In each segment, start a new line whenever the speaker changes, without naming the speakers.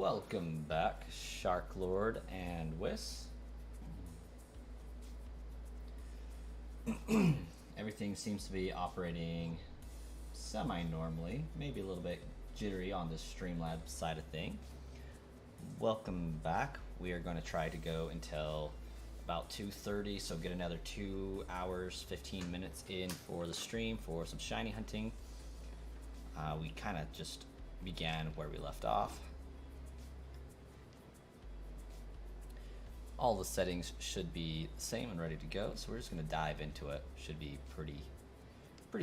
Welcome back, Shark Lord and Whis. Everything seems to be operating semi-normally, maybe a little bit jittery on the Streamlabs side of thing. Welcome back. We are going to try to go until about 2:30, so get another 2 hours, 15 minutes in for the stream for some shiny hunting. We kind of just began where we left off. All the settings should be the same and ready to go, so we're just going to dive into it. Should be pretty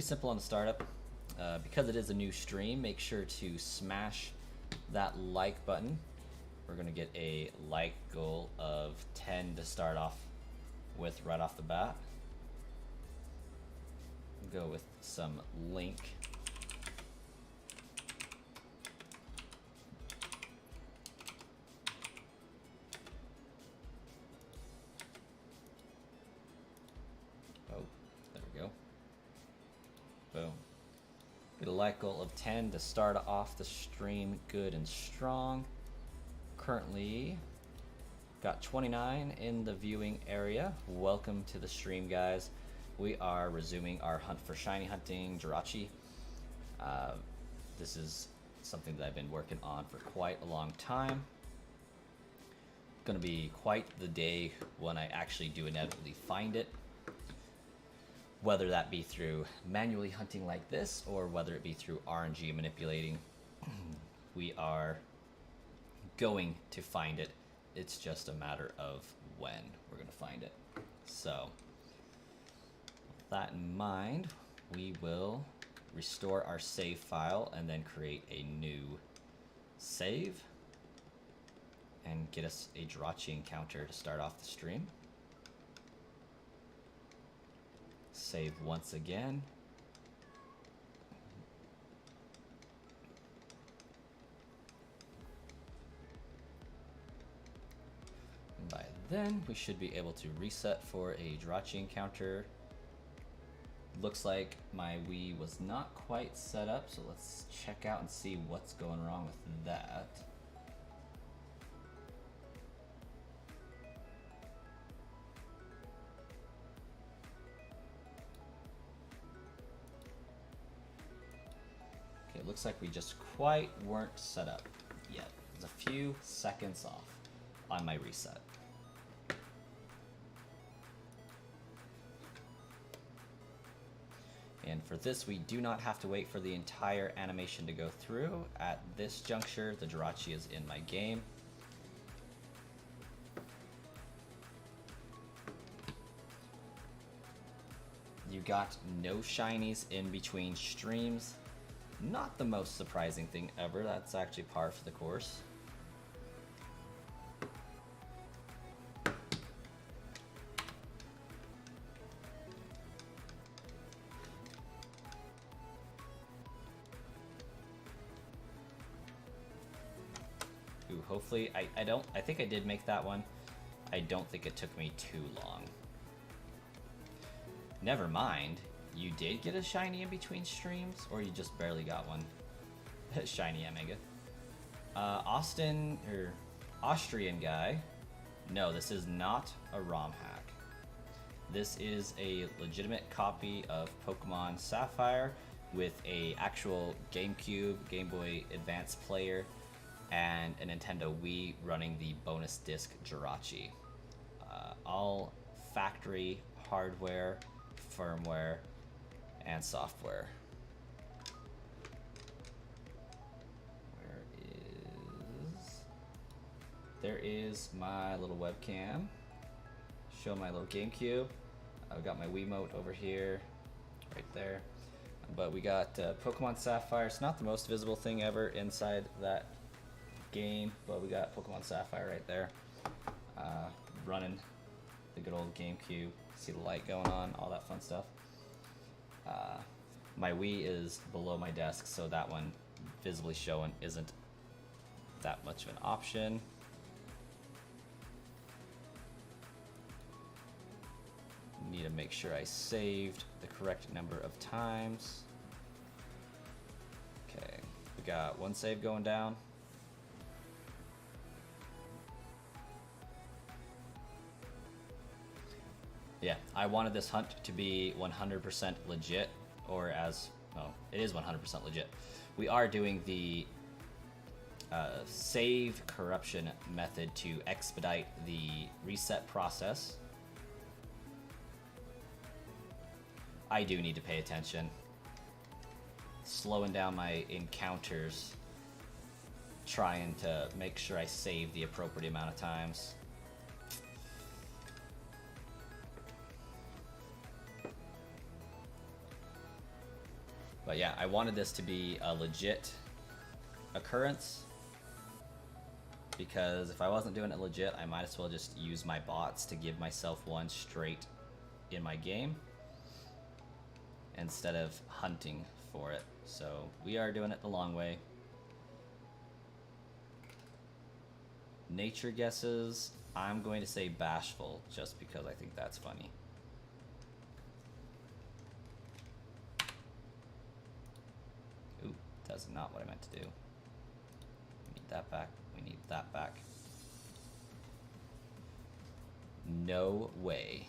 simple on the startup. Because it is a new stream, make sure to smash that like button. We're going to get a like goal of 10 to start off with right off the bat. Go with some link. Boom. Get a like goal of 10 to start off the stream good and strong. Currently got 29 in the viewing area. Welcome to the stream, guys. We are resuming our hunt for shiny hunting Jirachi. This is something that I've been working on for quite a long time. Gonna be quite the day when I actually do inevitably find it. Whether that be through manually hunting like this, or whether it be through RNG manipulating, we are going to find it. It's just a matter of when we're going to find it. So, with that in mind, we will restore our save file and then create a new save and get us a Jirachi encounter to start off the stream. Save once again. And by then, we should be able to reset for a Jirachi encounter. Looks like my Wii was not quite set up, so let's check out and see what's going wrong with that. It looks like we just quite weren't set up yet. It's a few seconds off on my reset. And for this, we do not have to wait for the entire animation to go through. At this juncture, the Jirachi is in my game. You got no shinies in between streams. Not the most surprising thing ever. That's actually par for the course. Ooh, hopefully, I think I did make that one. I don't think it took me too long. Never mind. You did get a shiny in between streams, or you just barely got one? Shiny Omega. Austrian guy. No, this is not a ROM hack. This is a legitimate copy of Pokemon Sapphire with a actual GameCube, Game Boy Advance player, and a Nintendo Wii running the bonus disc Jirachi. All factory hardware, firmware, and software. There is my little webcam. Show my little GameCube. I've got my Wiimote over here, right there. But we got Pokemon Sapphire. It's not the most visible thing ever inside that game, but we got Pokemon Sapphire right there, running the good old GameCube. See the light going on, all that fun stuff. My Wii is below my desk, so that one visibly showing isn't that much of an option. Need to make sure I saved the correct number of times. Okay, we got one save going down. Yeah, I wanted this hunt to be 100% legit, or as, oh, it is 100% legit. We are doing the save corruption method to expedite the reset process. I do need to pay attention. Slowing down my encounters, trying to make sure I save the appropriate amount of times. But yeah, I wanted this to be a legit occurrence, because if I wasn't doing it legit, I might as well just use my bots to give myself one straight in my game instead of hunting for it. So we are doing it the long way. Nature guesses, I'm going to say bashful just because I think that's funny. Ooh, that's not what I meant to do. We need that back. We need that back. No way.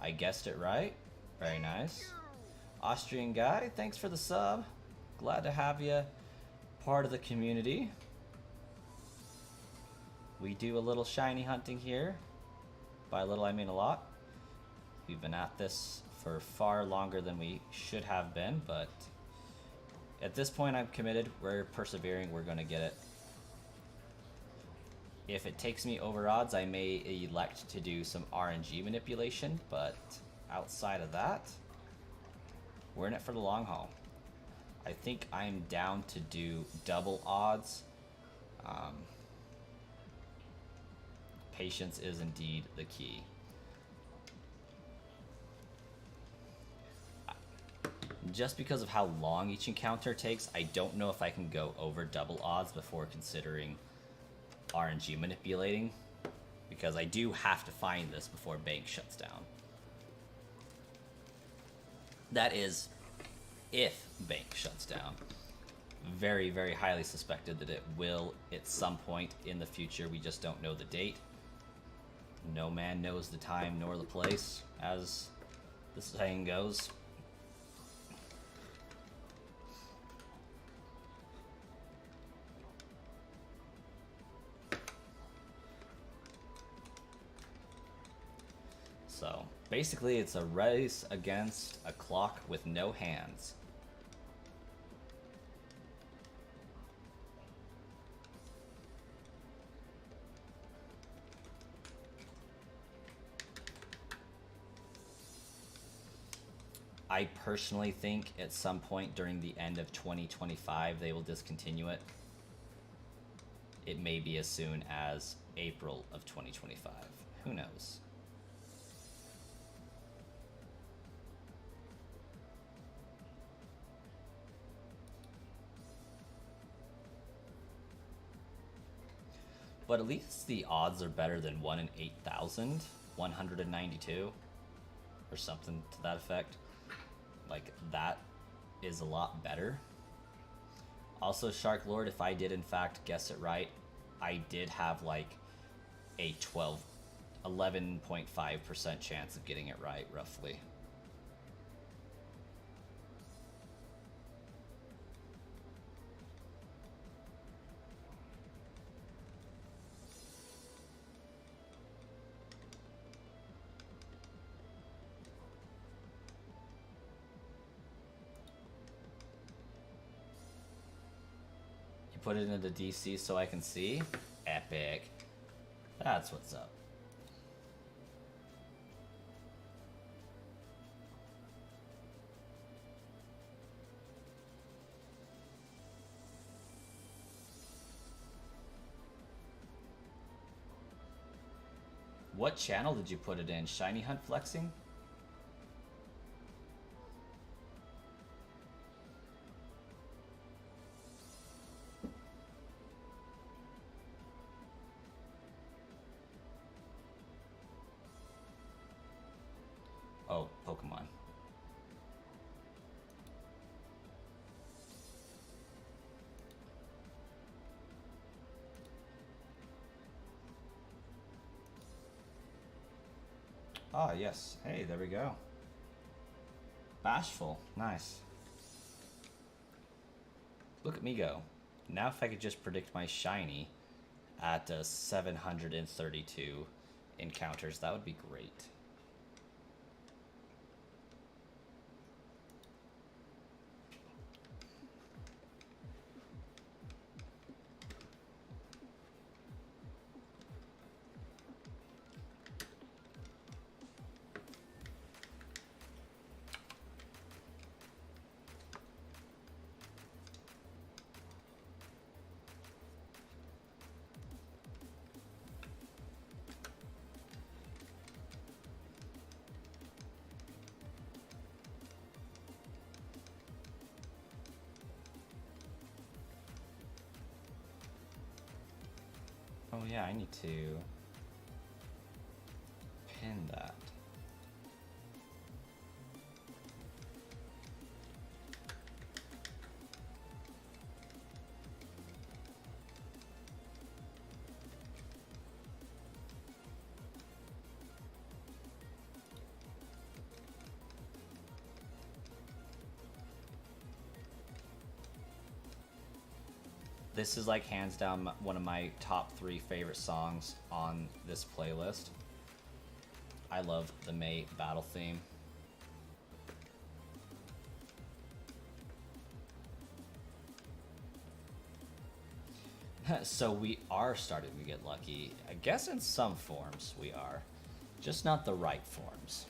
I guessed it right. Very nice. Austrian guy, thanks for the sub. Glad to have you part of the community. We do a little shiny hunting here. By a little, I mean a lot. We've been at this for far longer than we should have been, but at this point I'm committed. We're persevering. We're going to get it. If it takes me over odds, I may elect to do some RNG manipulation, but outside of that, we're in it for the long haul. I think I'm down to do double odds. Patience is indeed the key. Just because of how long each encounter takes, I don't know if I can go over double odds before considering RNG manipulating, because I do have to find this before bank shuts down. That is, if bank shuts down. Very, very highly suspected that it will at some point in the future. We just don't know the date. No man knows the time nor the place, as the saying goes. So, basically it's a race against a clock with no hands. I personally think at some point during the end of 2025 they will discontinue it. It may be as soon as April of 2025. Who knows? But at least the odds are better than 1 in 8,000, 192, or something to that effect. Like, that is a lot better. Also, Shark Lord, if I did in fact guess it right, I did have like a 11.5% chance of getting it right, roughly. Put it into DC so I can see. Epic. That's what's up. What channel did you put it in? Shiny Hunt Flexing? Oh, Pokemon. Ah, yes. Hey, there we go. Bashful. Nice. Look at me go. Now if I could just predict my shiny at 732 encounters, that would be great. Oh yeah, I need to pin that. This is like hands down one of my top 3 favorite songs on this playlist. I love the May battle theme. So we are starting to get lucky. I guess in some forms we are, just not the right forms.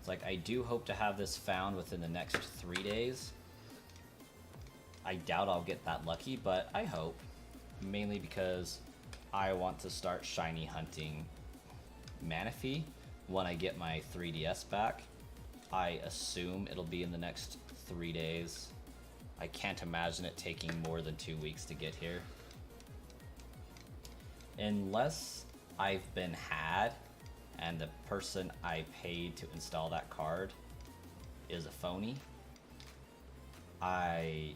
Like, I do hope to have this found within the next 3 days. I doubt I'll get that lucky, but I hope. Mainly because I want to start shiny hunting Manaphy when I get my 3DS back. I assume it'll be in the next 3 days. I can't imagine it taking more than 2 weeks to get here. Unless I've been had and the person I paid to install that card is a phony. I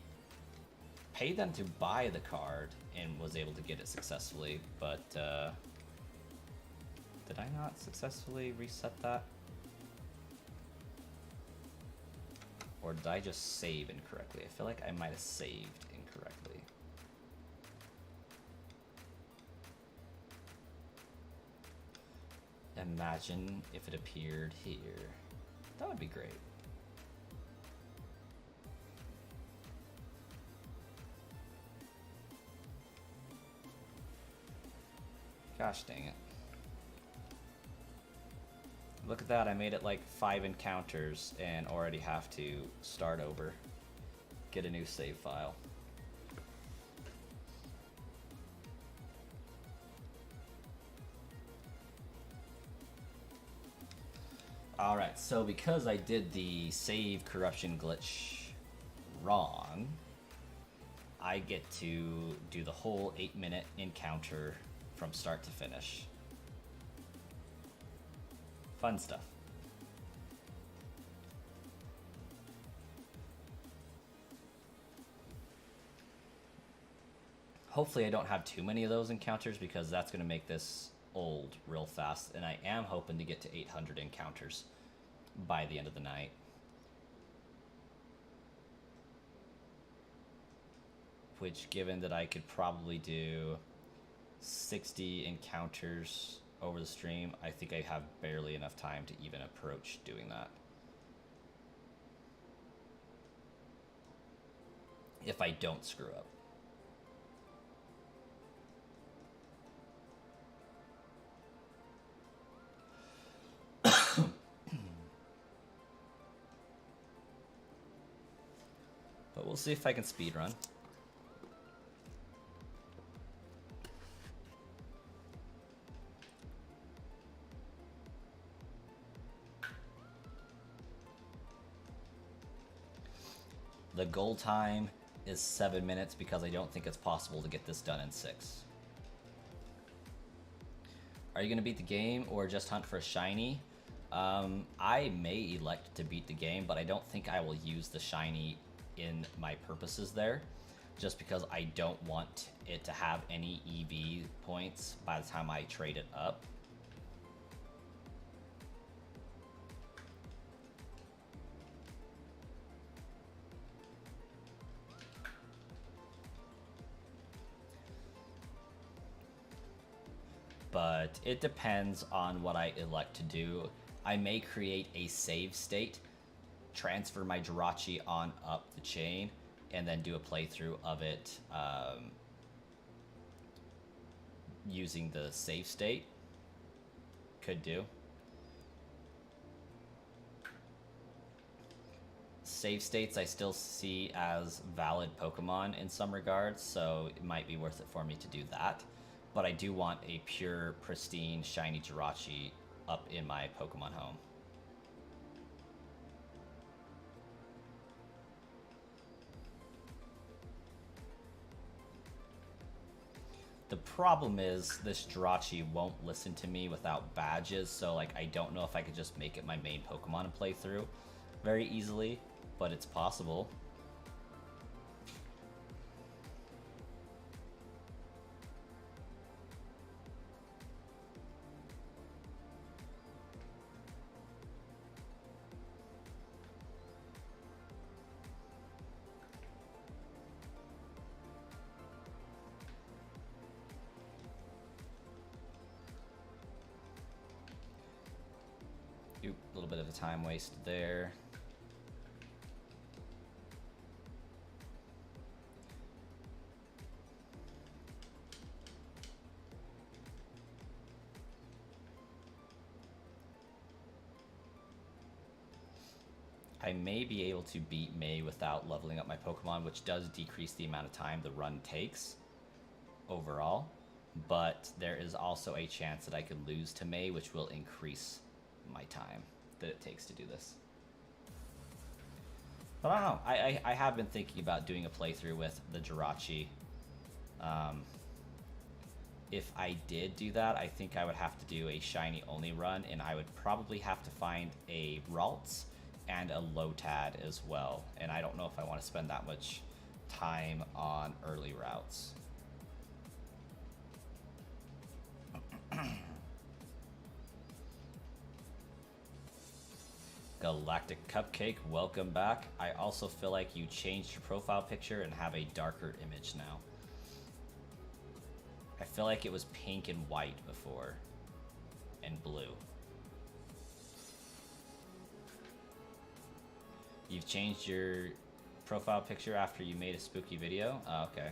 paid them to buy the card and was able to get it successfully, but did I not successfully reset that? Or did I just save incorrectly? I feel like I might have saved incorrectly. Imagine if it appeared here. That would be great. Gosh dang it. Look at that, I made it like 5 encounters and already have to start over. Get a new save file. Alright, so because I did the save corruption glitch wrong, I get to do the whole 8-minute encounter from start to finish. Fun stuff. Hopefully I don't have too many of those encounters because that's going to make this old real fast, and I am hoping to get to 800 encounters by the end of the night. Which, given that I could probably do 60 encounters over the stream, I think I have barely enough time to even approach doing that. If I don't screw up. But we'll see if I can speedrun. The goal time is 7 minutes because I don't think it's possible to get this done in 6. Are you going to beat the game or just hunt for a shiny? I may elect to beat the game, but I don't think I will use the shiny in my purposes there, just because I don't want it to have any EV points by the time I trade it up. But it depends on what I elect to do. I may create a save state, transfer my Jirachi on up the chain, and then do a playthrough of it using the save state. Could do. Save states I still see as valid Pokemon in some regards, so it might be worth it for me to do that. But I do want a pure, pristine, shiny Jirachi up in my Pokemon home. The problem is this Jirachi won't listen to me without badges, so like I don't know if I could just make it my main Pokemon and play through very easily, but it's possible. Oop, a little bit of a time waste there. I may be able to beat May without leveling up my Pokemon, which does decrease the amount of time the run takes overall. But there is also a chance that I could lose to May, which will increase my time that it takes to do this. But I don't know. I have been thinking about doing a playthrough with the Jirachi. If I did do that, I think I would have to do a shiny only run, and I would probably have to find a Ralts and a Lotad as well. And I don't know if I want to spend that much time on early routes. Galactic Cupcake, welcome back. I also feel like you changed your profile picture and have a darker image now. I feel like it was pink and white before, and blue. You've changed your profile picture after you made a spooky video? Oh, okay.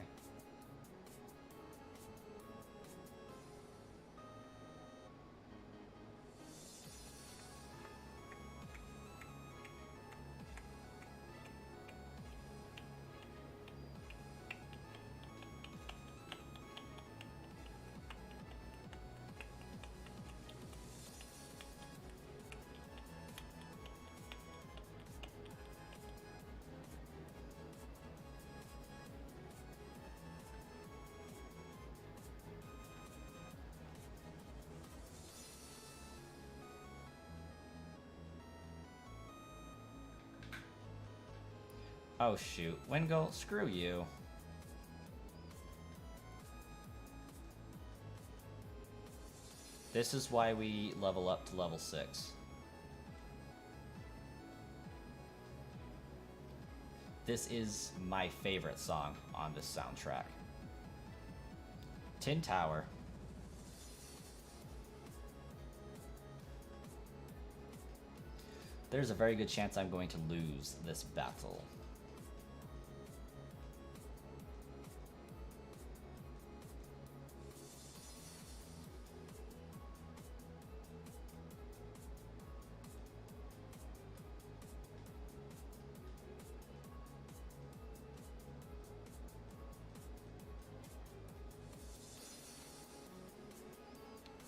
Oh shoot, Wingull, screw you. This is why we level up to level 6. This is my favorite song on this soundtrack. Tin Tower. There's a very good chance I'm going to lose this battle.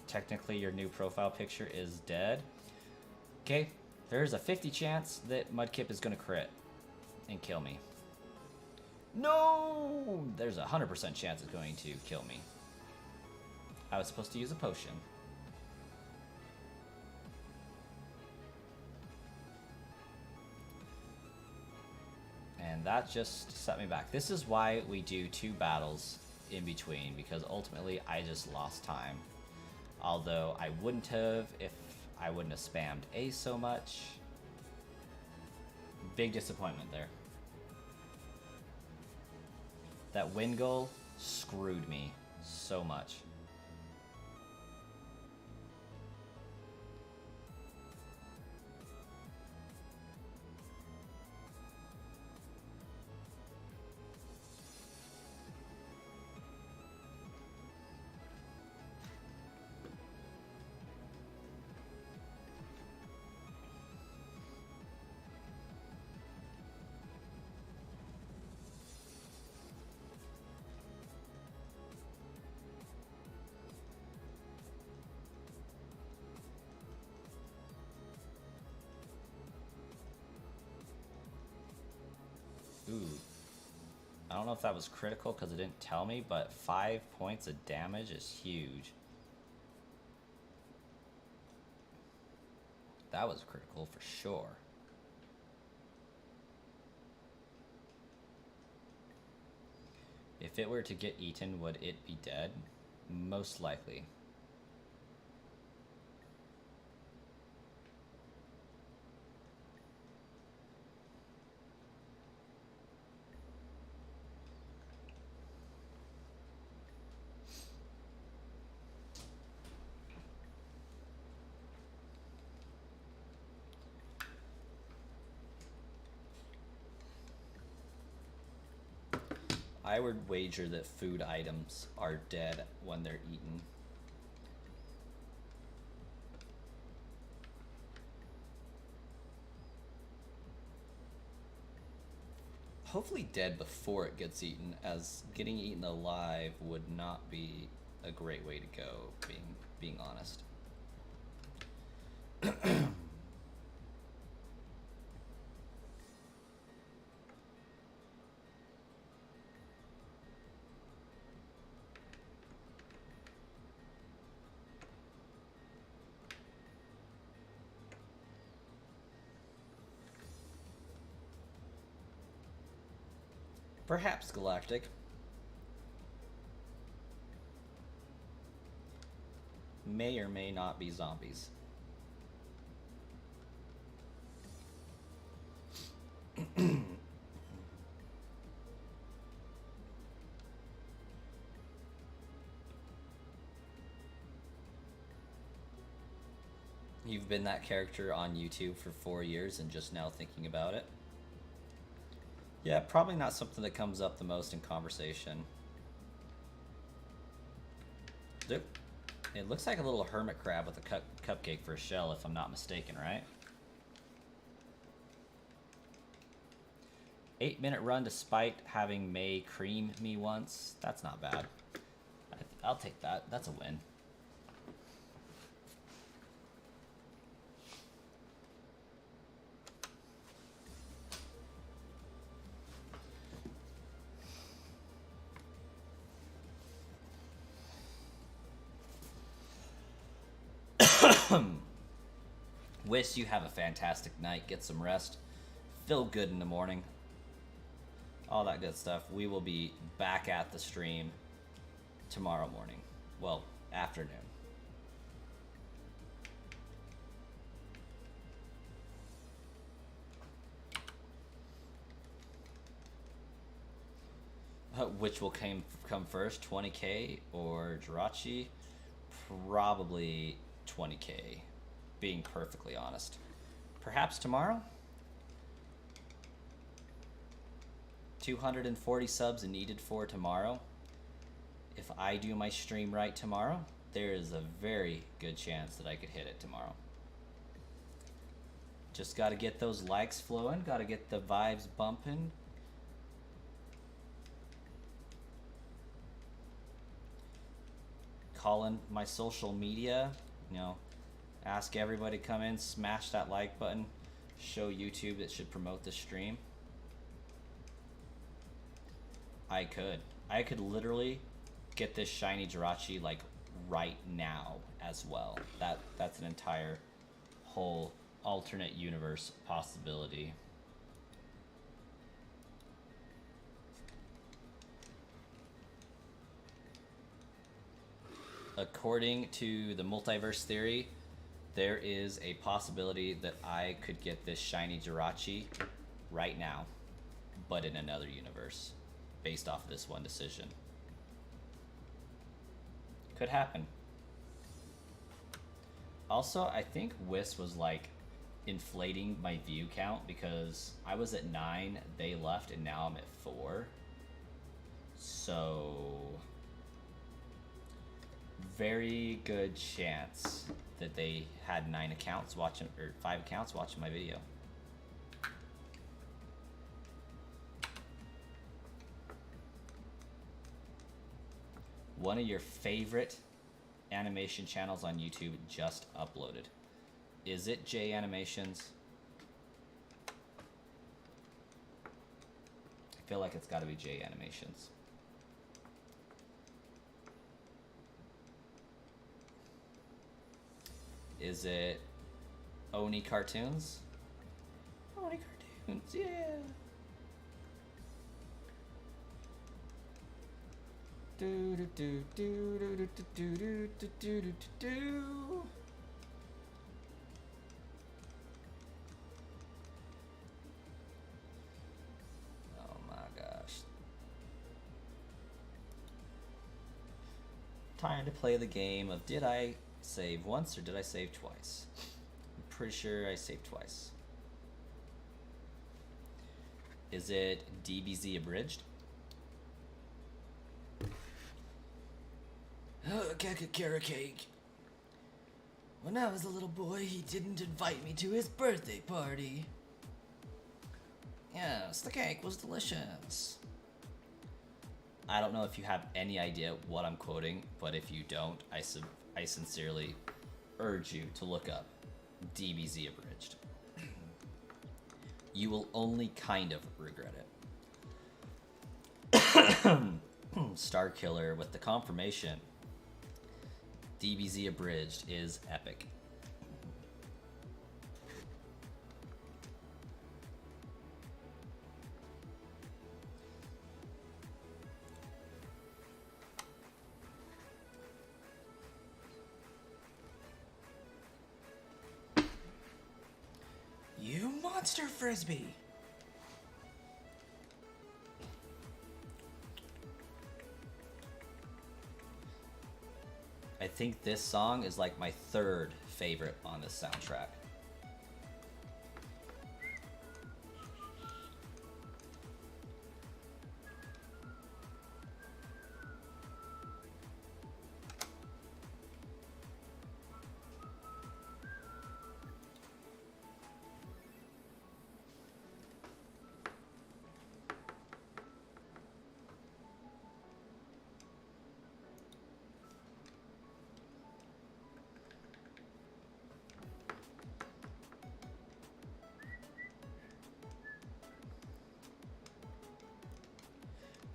Technically, your new profile picture is dead. Okay, there's a 50 chance that Mudkip is going to crit and kill me. No! There's a 100% chance it's going to kill me. I was supposed to use a potion. And that just set me back. This is why we do 2 battles in between, because ultimately I just lost time. Although I wouldn't have if I wouldn't have spammed A so much. Big disappointment there. That wind goal screwed me so much. Ooh. I don't know if that was critical because it didn't tell me, but 5 points of damage is huge. That was critical for sure. If it were to get eaten, would it be dead? Most likely. I would wager that food items are dead when they're eaten. Hopefully dead before it gets eaten, as getting eaten alive would not be a great way to go, being honest. Perhaps Galactic. May or may not be zombies. You've been that character on YouTube for 4 years and just now thinking about it? Yeah, probably not something that comes up the most in conversation. Look, it looks like a little hermit crab with a cupcake for a shell, if I'm not mistaken, right? 8-minute run despite having May cream me once. That's not bad. I'll take that. That's a win. Wish you have a fantastic night. Get some rest. Feel good in the morning. All that good stuff. We will be back at the stream tomorrow morning. Well, afternoon. Which will come first, 20k or Jirachi? Probably 20k, being perfectly honest. Perhaps tomorrow? 240 subs needed for tomorrow. If I do my stream right tomorrow, there is a very good chance that I could hit it tomorrow. Just got to get those likes flowing, got to get the vibes bumping. Call in my social media, you know, ask everybody to come in, smash that like button, show YouTube that should promote the stream. I could literally get this shiny Jirachi like right now as well. That's an entire whole alternate universe possibility. According to the multiverse theory, there is a possibility that I could get this shiny Jirachi right now, but in another universe, based off of this one decision. Could happen. Also, I think Whis was like inflating my view count because I was at 9, they left, and now I'm at 4. So, very good chance that they had 9 accounts watching, or 5 accounts watching my video. One of your favorite animation channels on YouTube just uploaded. Is it J Animations? I feel like it's got to be J Animations. Is it Oni Cartoons? Oni Cartoons, yeah. Do do do do do do do do do do do do. Oh my gosh. Time to play the game of did I save once or did I save twice? I'm pretty sure I saved twice. Is it DBZ abridged? Oh, carrot cake. When I was a little boy, he didn't invite me to his birthday party. Yes, the cake was delicious. I don't know if you have any idea what I'm quoting, but if you don't, I sincerely urge you to look up DBZ abridged. You will only kind of regret it. Star Killer with the confirmation. DBZ abridged is epic. You monster frisbee! I think this song is like my 3rd favorite on this soundtrack.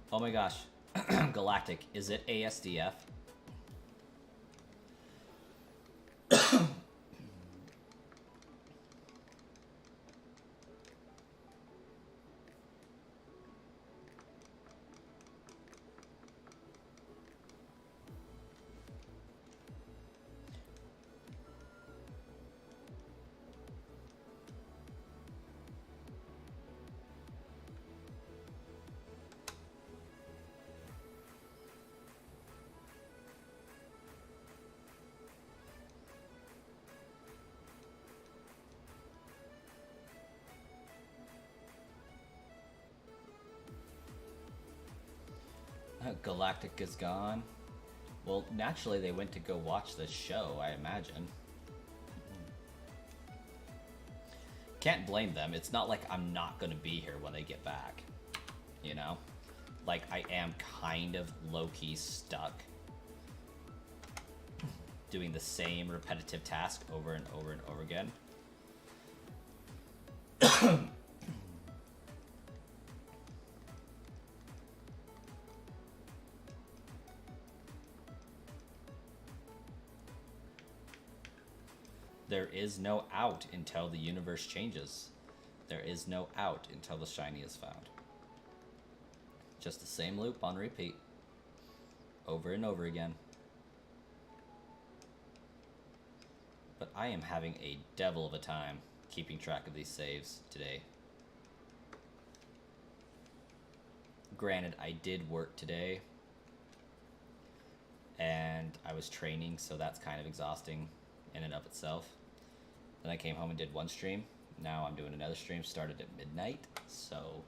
Oh my gosh. Galactic, is it ASDF? Galactic is gone. Well, naturally they went to go watch the show, I imagine. Can't blame them. It's not like I'm not gonna be here when they get back. You know? Like, I am kind of low-key stuck doing the same repetitive task over and over and over again. There is no out until the universe changes. There is no out until the shiny is found. Just the same loop on repeat. Over and over again. But I am having a devil of a time keeping track of these saves today. Granted, I did work today, and I was training, so that's kind of exhausting in and of itself. Then I came home and did one stream. Now I'm doing another stream, started at midnight. So,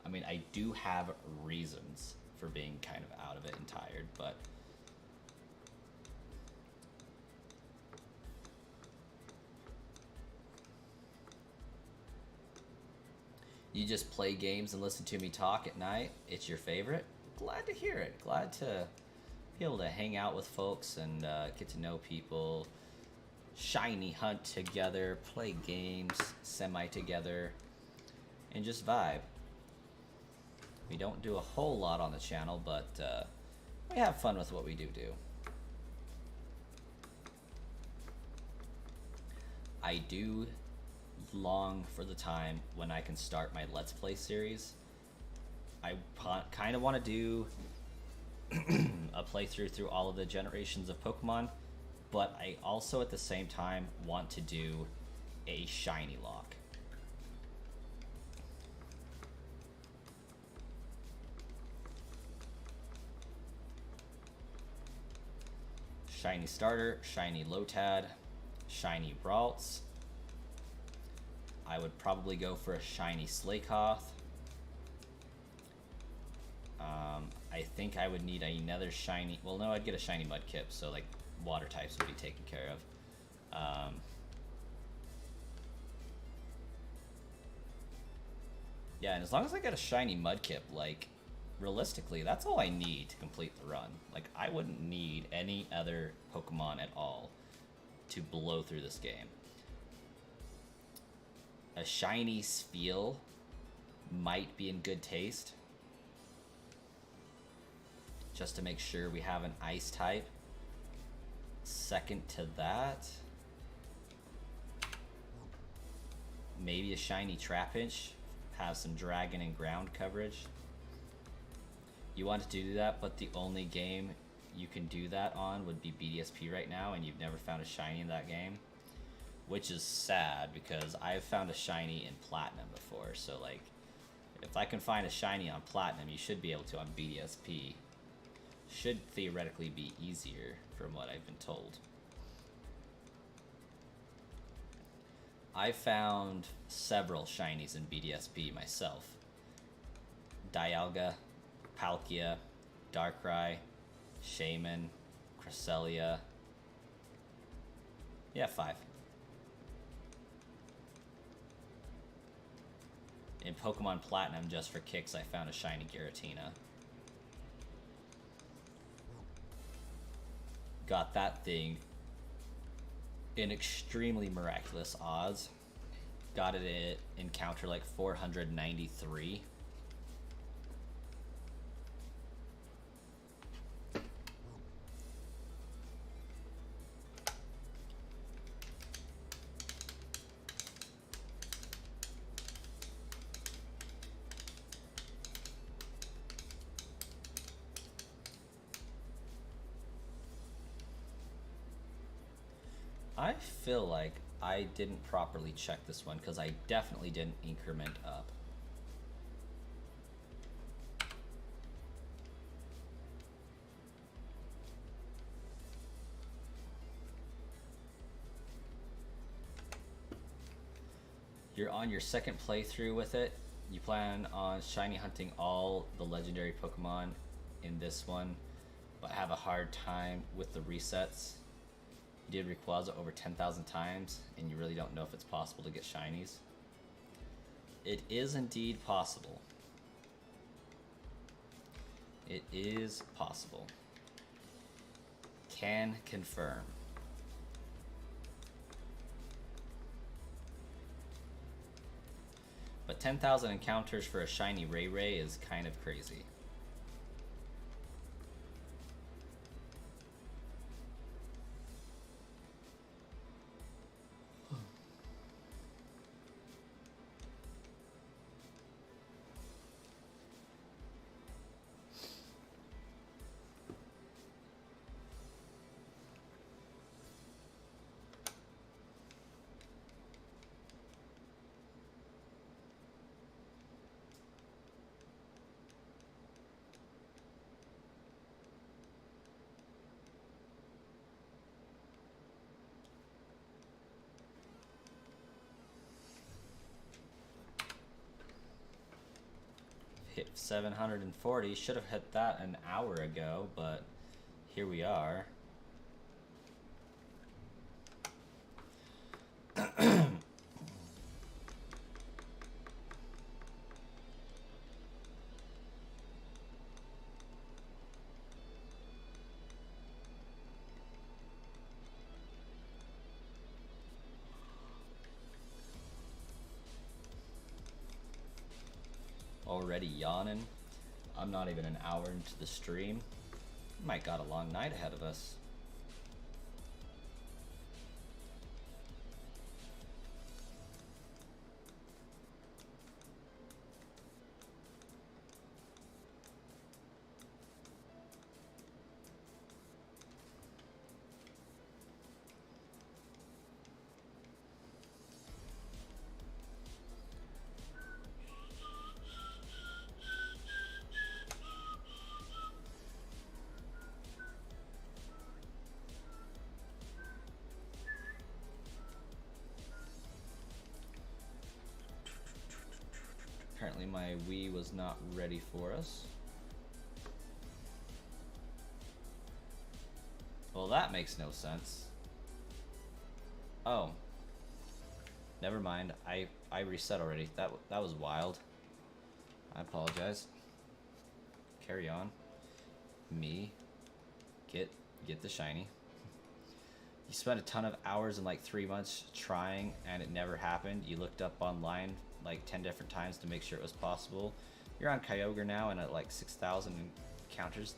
I mean, I do have reasons for being kind of out of it and tired, but you just play games and listen to me talk at night. It's your favorite. Glad to hear it. Glad to be able to hang out with folks and get to know people, shiny hunt together, play games semi together, and just vibe. We don't do a whole lot on the channel, but we have fun with what we do. I do long for the time when I can start my Let's Play series. I kind of want to do a playthrough through all of the generations of Pokemon, but I also at the same time want to do a shiny lock. Shiny starter, shiny Lotad, shiny Brawltz. I would probably go for a shiny Slakoth. I think I would need another shiny, well no, I'd get a shiny Mudkip, so like water types would be taken care of. Yeah, and as long as I get a shiny Mudkip, like realistically, that's all I need to complete the run. Like I wouldn't need any other Pokemon at all to blow through this game. A shiny Spheal might be in good taste, just to make sure we have an ice type. Second to that, maybe a shiny Trapinch, have some dragon and ground coverage. You want to do that, but the only game you can do that on would be BDSP right now, and you've never found a shiny in that game, which is sad because I've found a shiny in Platinum before. So like, if I can find a shiny on Platinum, you should be able to on BDSP. Should theoretically be easier from what I've been told. I found several shinies in BDSP myself. Dialga, Palkia, Darkrai, Shaman, Cresselia. Yeah, 5. In Pokemon Platinum, just for kicks, I found a shiny Giratina. Got that thing in extremely miraculous odds. Got it at encounter like 493. I feel like I didn't properly check this one because I definitely didn't increment up. You're on your second playthrough with it. You plan on shiny hunting all the legendary Pokemon in this one, but have a hard time with the resets. You did Rayquaza over 10,000 times, and you really don't know if it's possible to get shinies. It is indeed possible. It is possible. Can confirm. But 10,000 encounters for a shiny Ray is kind of crazy. hit 740. Should have hit that an hour ago, but here we are. Already yawning. I'm not even an hour into the stream. Might got a long night ahead of us. Apparently my Wii was not ready for us. Well, that makes no sense. Oh. Never mind. I reset already. That was wild. I apologize. Carry on. Me. Get the shiny. You spent a ton of hours in like 3 months trying and it never happened. You looked up online like 10 different times to make sure it was possible. You're on Kyogre now and at like 6,000 encounters.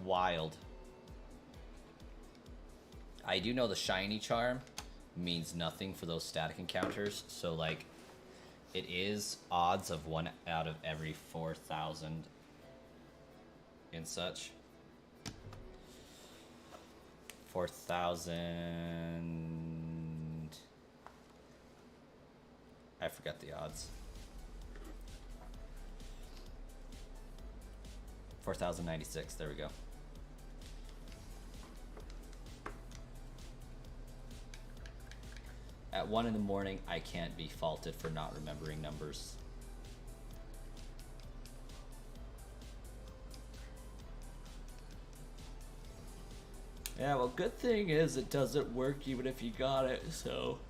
Wild. I do know the shiny charm means nothing for those static encounters, so like it is odds of 1 out of every 4,000 and such. 4,000. I forgot the odds. 4,096. There we go. At 1 in the morning, I can't be faulted for not remembering numbers. Yeah, well, good thing is it doesn't work even if you got it, so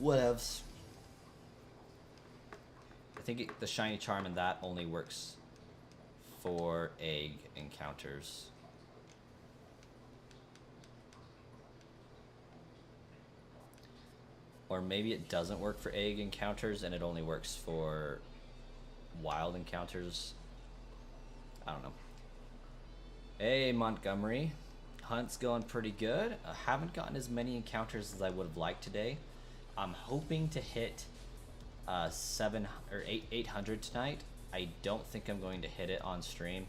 whatevs. I think the shiny charm in that only works for egg encounters. Or maybe it doesn't work for egg encounters and it only works for wild encounters. I don't know. Hey, Montgomery. Hunt's going pretty good. I haven't gotten as many encounters as I would have liked today. I'm hoping to hit 800 tonight. I don't think I'm going to hit it on stream.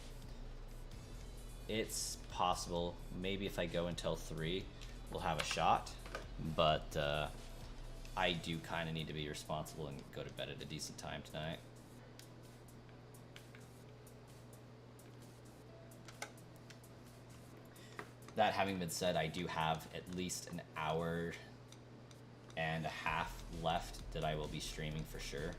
It's possible. Maybe if I go until 3, we'll have a shot. But I do kind of need to be responsible and go to bed at a decent time tonight. That having been said, I do have at least an hour and a half left that I will be streaming for sure.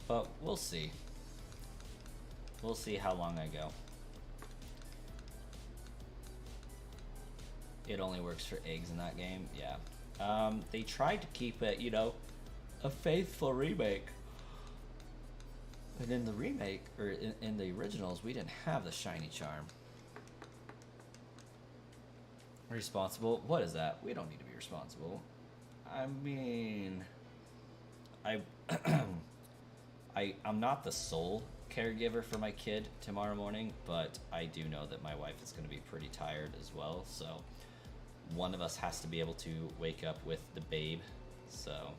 But we'll see. We'll see how long I go. It only works for eggs in that game, yeah. They tried to keep it, you know, a faithful remake. And in the remake, or in the originals, we didn't have the shiny charm. Responsible? What is that? We don't need to be responsible. I mean, I'm not the sole caregiver for my kid tomorrow morning, but I do know that my wife is going to be pretty tired as well, so one of us has to be able to wake up with the babe, so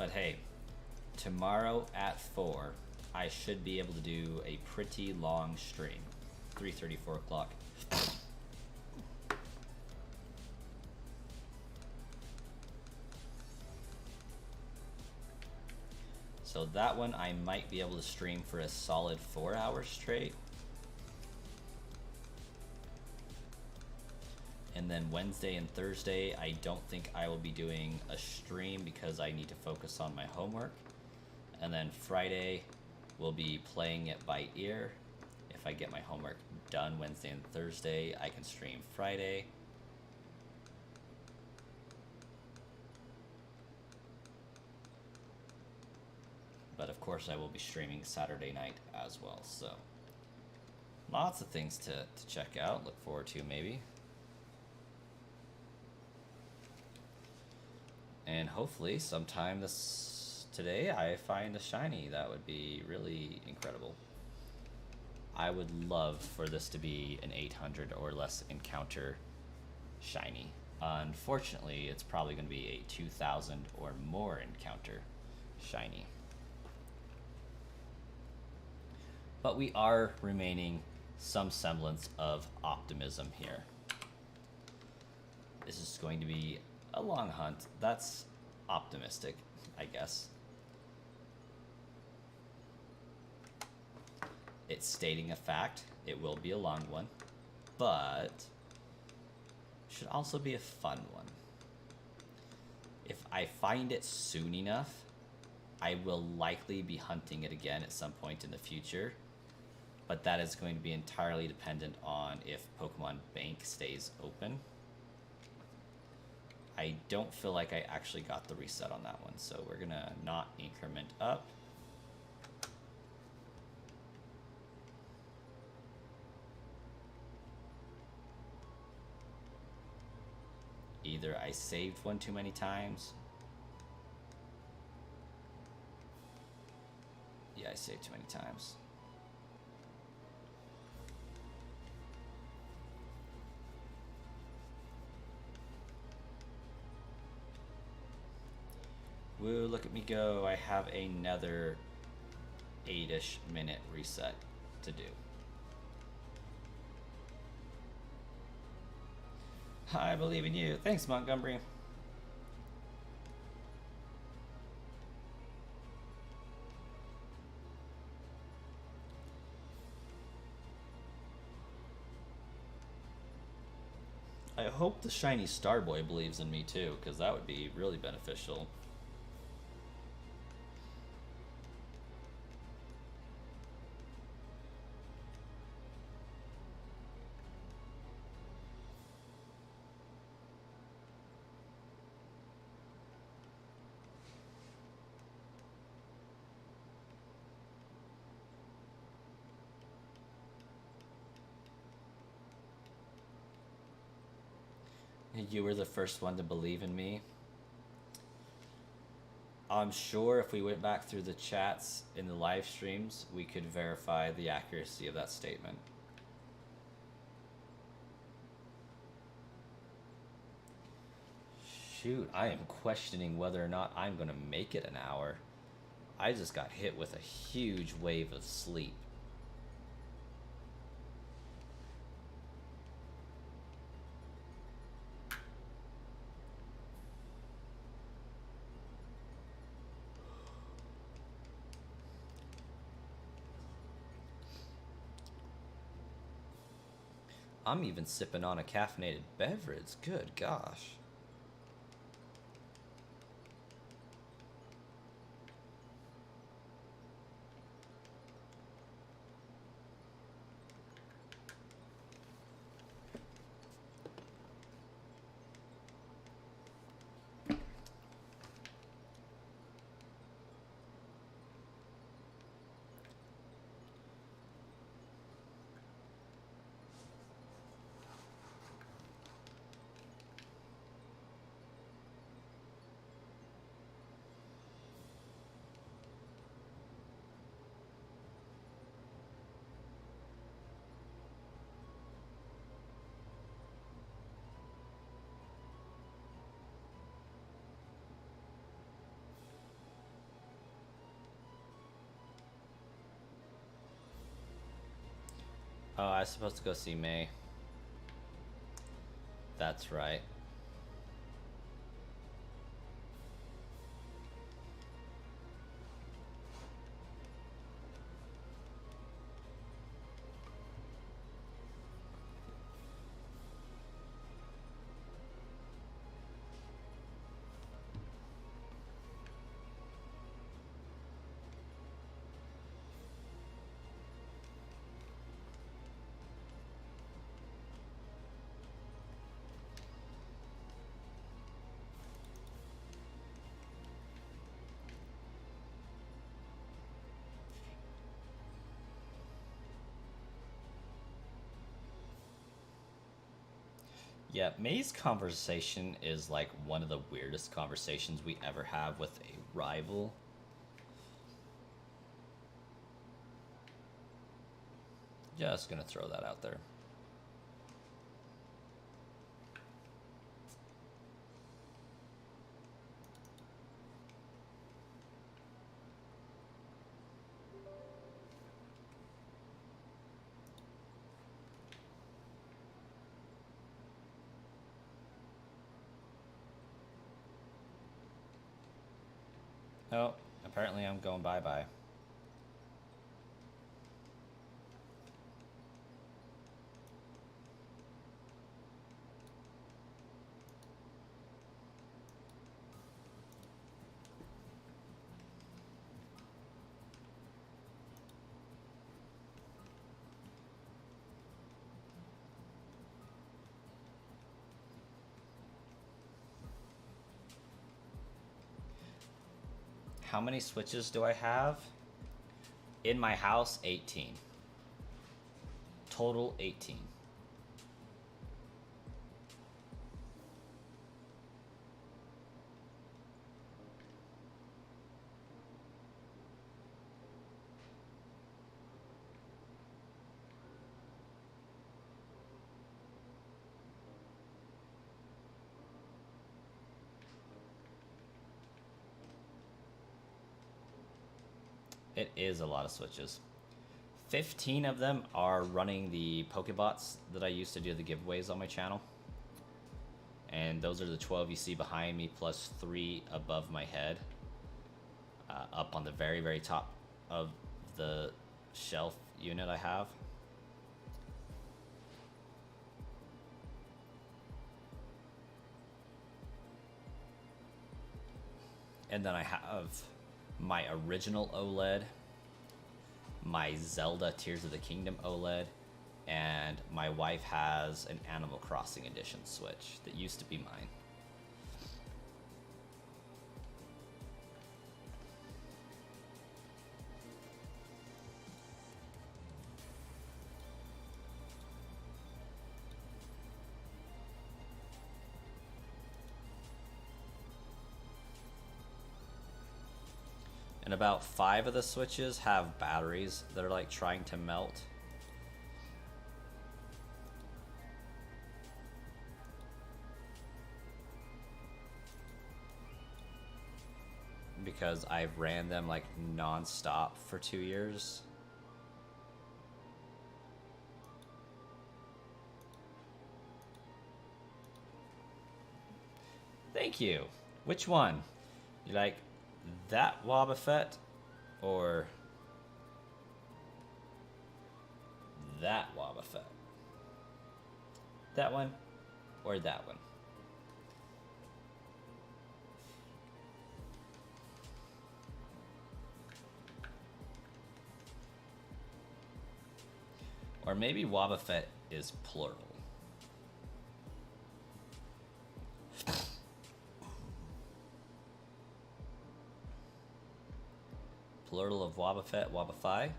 But hey, tomorrow at 4, I should be able to do a pretty long stream. 3:30, 4 o'clock. So that one I might be able to stream for a solid 4 hours straight. And then Wednesday and Thursday, I don't think I will be doing a stream because I need to focus on my homework. And then Friday, we'll be playing it by ear. If I get my homework done Wednesday and Thursday, I can stream Friday. But of course, I will be streaming Saturday night as well. So lots of things to check out, look forward to maybe. And hopefully sometime today I find a shiny. That would be really incredible. I would love for this to be an 800 or less encounter shiny. Unfortunately, it's probably going to be a 2000 or more encounter shiny. But we are remaining some semblance of optimism here. This is going to be a long hunt. That's optimistic, I guess. It's stating a fact. It will be a long one, but should also be a fun one. If I find it soon enough, I will likely be hunting it again at some point in the future, but that is going to be entirely dependent on if Pokemon Bank stays open. I don't feel like I actually got the reset on that one, so we're gonna not increment up. Either I saved one too many times. Yeah, I saved too many times. Woo, look at me go. I have another 8-ish minute reset to do. I believe in you. Thanks, Montgomery. I hope the shiny Starboy believes in me too, because that would be really beneficial. You were the first one to believe in me. I'm sure if we went back through the chats in the live streams, we could verify the accuracy of that statement. Shoot, I am questioning whether or not I'm going to make it an hour. I just got hit with a huge wave of sleep. I'm even sipping on a caffeinated beverage. Good gosh. Oh, I was supposed to go see May. That's right. Yeah, May's conversation is like one of the weirdest conversations we ever have with a rival. Just gonna throw that out there. Oh, apparently I'm going bye-bye. How many switches do I have? In my house, 18. Total 18. It is a lot of switches. 15 of them are running the Pokebots that I used to do the giveaways on my channel. And those are the 12 you see behind me, plus 3 above my head. Up on the very, very top of the shelf unit I have. And then I have my original OLED, my Zelda Tears of the Kingdom OLED, and my wife has an Animal Crossing Edition Switch that used to be mine. And about 5 of the switches have batteries that are like trying to melt. Because I've ran them like non-stop for 2 years. Thank you. Which one? You like that Wobbuffet or that Wobbuffet? That one or that one? Or maybe Wobbuffet is plural. Plural of Wobbuffet, Wobbuffy.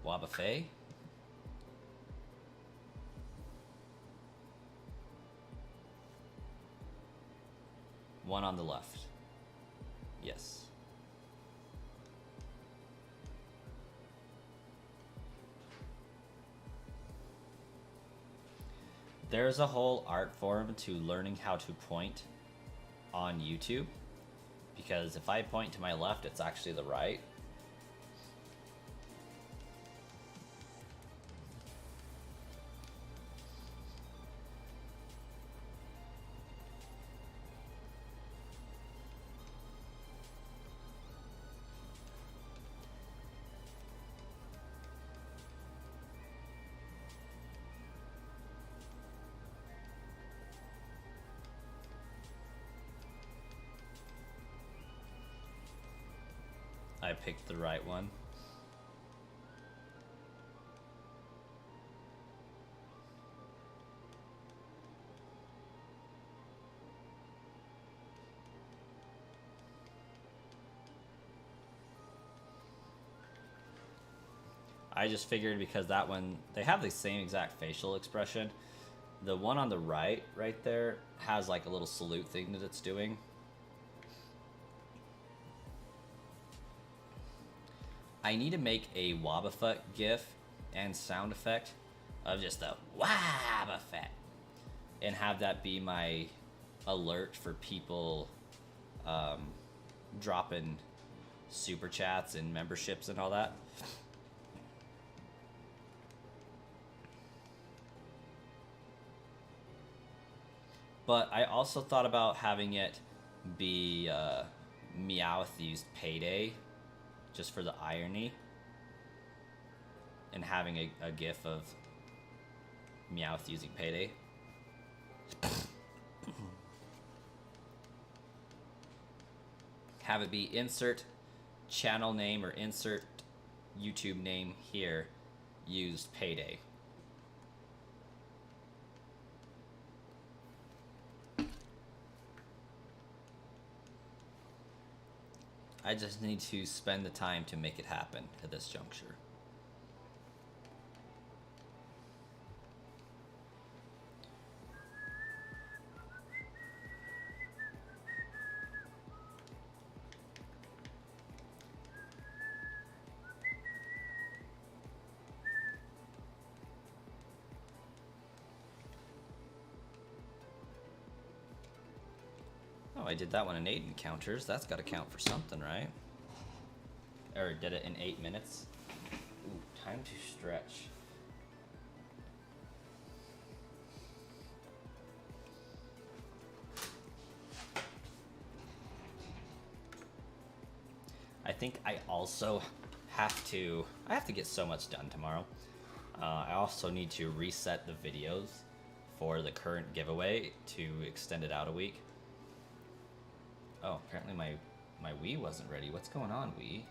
Wobbuffet. One on the left. Yes. There's a whole art form to learning how to point on YouTube, because if I point to my left, it's actually the right. I picked the right one. I just figured because that one, they have the same exact facial expression. The one on the right there, has like a little salute thing that it's doing. I need to make a Wobbuffet gif and sound effect of just a Wobbuffet and have that be my alert for people dropping super chats and memberships and all that. But I also thought about having it be Meowth used Payday, just for the irony, and having a gif of Meowth using Payday. Have it be insert channel name or insert YouTube name here, used Payday. I just need to spend the time to make it happen at this juncture. Oh, I did that one in 8 encounters. That's got to count for something, right? Or did it in 8 minutes? Ooh, time to stretch. I think I also have to get so much done tomorrow. I also need to reset the videos for the current giveaway to extend it out a week. Oh, apparently my Wii wasn't ready. What's going on, Wii?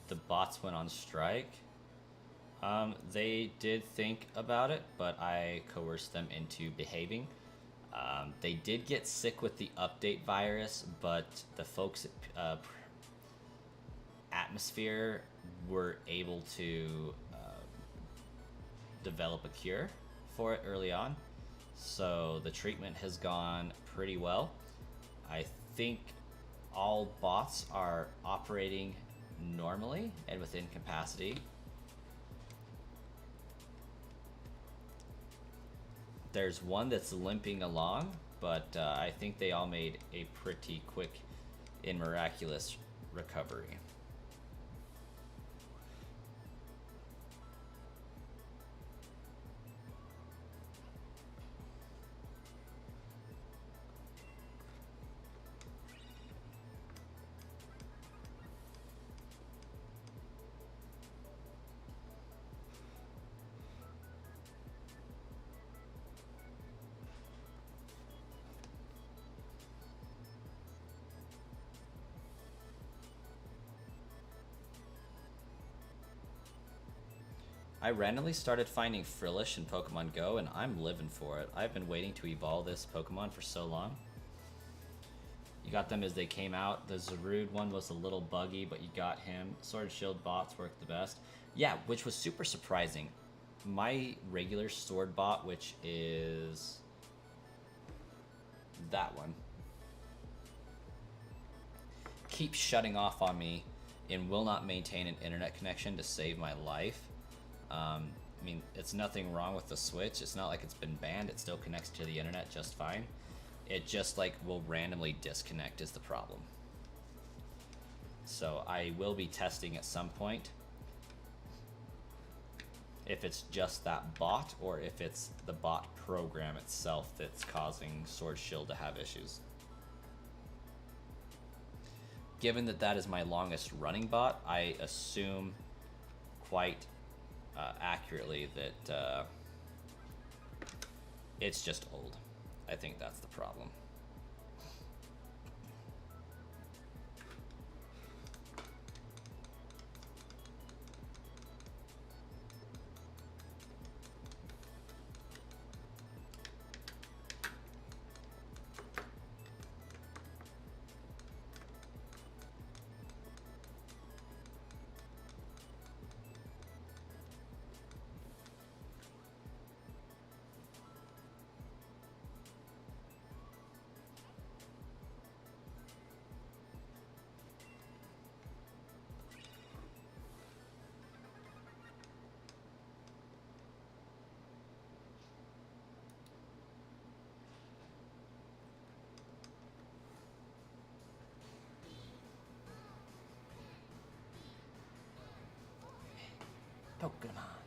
The bots went on strike. They did think about it, but I coerced them into behaving. They did get sick with the update virus, but the folks at Atmosphere were able to develop a cure for it early on. So the treatment has gone pretty well. I think all bots are operating normally and within capacity. There's one that's limping along, but I think they all made a pretty quick and miraculous recovery. I randomly started finding Frillish in Pokemon Go, and I'm living for it. I've been waiting to evolve this Pokemon for so long. You got them as they came out. The Zarude one was a little buggy, but you got him. Sword and Shield bots worked the best. Yeah, which was super surprising. My regular Sword bot, which is that one, keeps shutting off on me and will not maintain an internet connection to save my life. I mean, it's nothing wrong with the Switch. It's not like it's been banned. It still connects to the internet just fine. It just like will randomly disconnect is the problem. So I will be testing at some point if it's just that bot or if it's the bot program itself that's causing Sword Shield to have issues. Given that that is my longest running bot, I assume quite accurately that it's just old. I think that's the problem. Pokemon.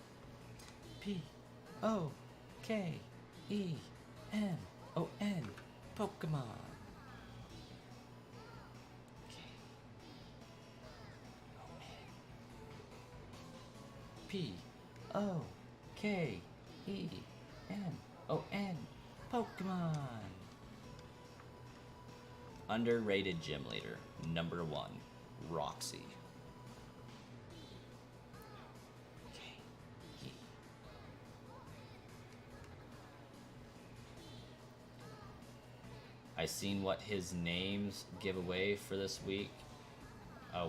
P-O-K-E-M-O-N. Pokemon. P-O-K-E-M-O-N. Pokemon. Underrated gym leader. Number 1. Roxy. I seen what his name's giveaway for this week.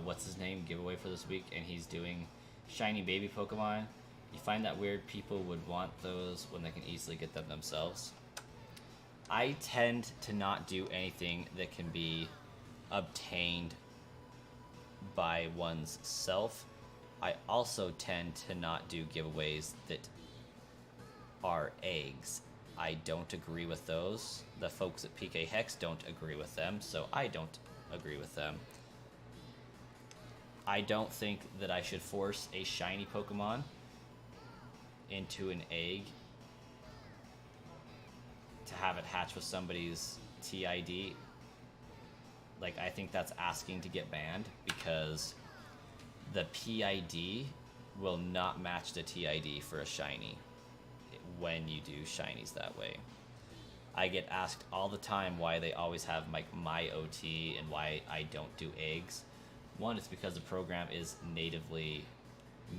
What's his name giveaway for this week? And he's doing shiny baby Pokemon. You find that weird people would want those when they can easily get them themselves. I tend to not do anything that can be obtained by one's self. I also tend to not do giveaways that are eggs. I don't agree with those. The folks at PK Hex don't agree with them, so I don't agree with them. I don't think that I should force a shiny Pokemon into an egg to have it hatch with somebody's TID. Like, I think that's asking to get banned because the PID will not match the TID for a shiny when you do shinies that way. I get asked all the time why they always have like my OT and why I don't do eggs. One, it's because the program is natively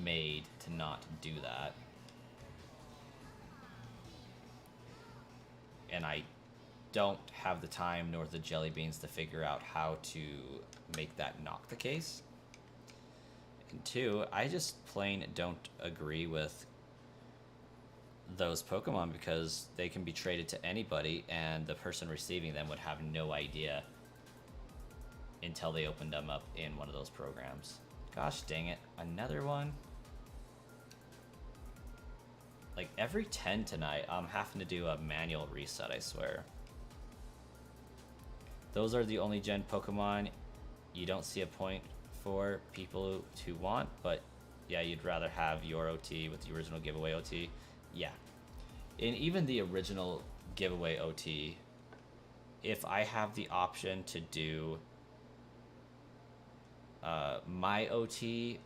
made to not do that. And I don't have the time nor the jelly beans to figure out how to make that not the case. And 2, I just plain don't agree with those Pokemon because they can be traded to anybody and the person receiving them would have no idea until they opened them up in one of those programs. Gosh dang it, another one? Like every 10 tonight, I'm having to do a manual reset, I swear. Those are the only gen Pokemon you don't see a point for people to want, but yeah, you'd rather have your OT with the original giveaway OT. Yeah. And even the original giveaway OT, if I have the option to do my OT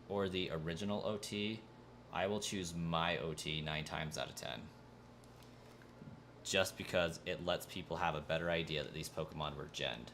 or the original OT, I will choose my OT 9 times out of 10. Just because it lets people have a better idea that these Pokemon were genned.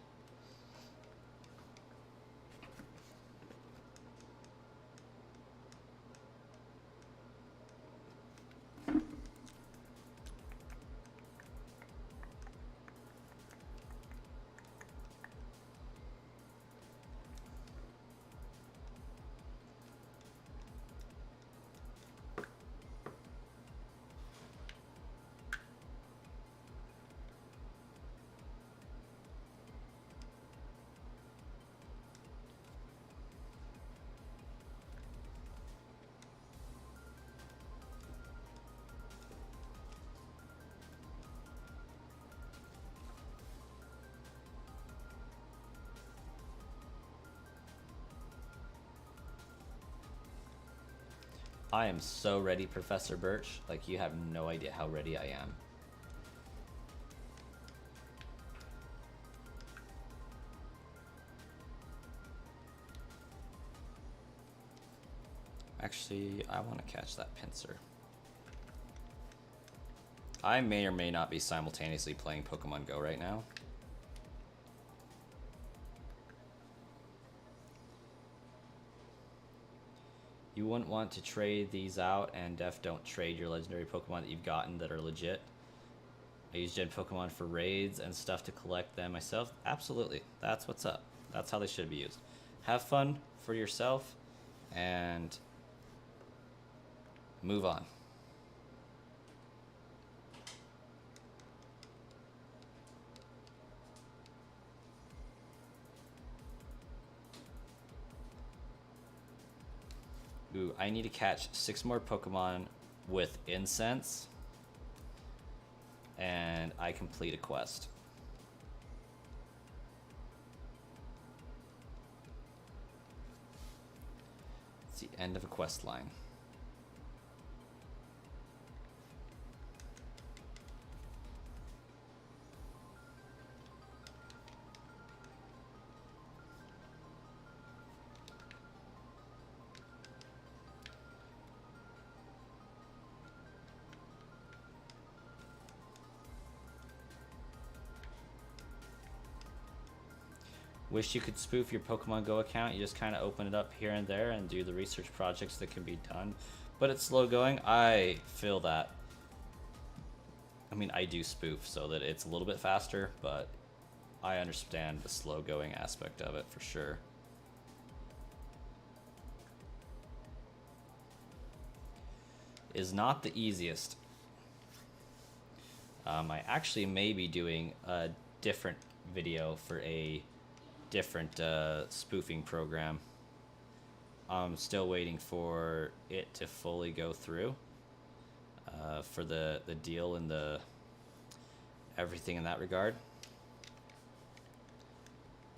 I am so ready, Professor Birch. Like, you have no idea how ready I am. Actually, I want to catch that pincer. I may or may not be simultaneously playing Pokemon Go right now. You wouldn't want to trade these out, and don't trade your legendary Pokemon that you've gotten that are legit. I use Gen Pokemon for raids and stuff to collect them myself. Absolutely. That's what's up. That's how they should be used. Have fun for yourself and move on. Ooh, I need to catch 6 more Pokemon with incense, and I complete a quest. It's the end of a quest line. Wish you could spoof your Pokemon Go account. You just kind of open it up here and there and do the research projects that can be done. But it's slow going. I feel that. I mean, I do spoof so that it's a little bit faster, but I understand the slow going aspect of it for sure. Is not the easiest. I actually may be doing a different video for a different spoofing program. I'm still waiting for it to fully go through for the deal and the everything in that regard.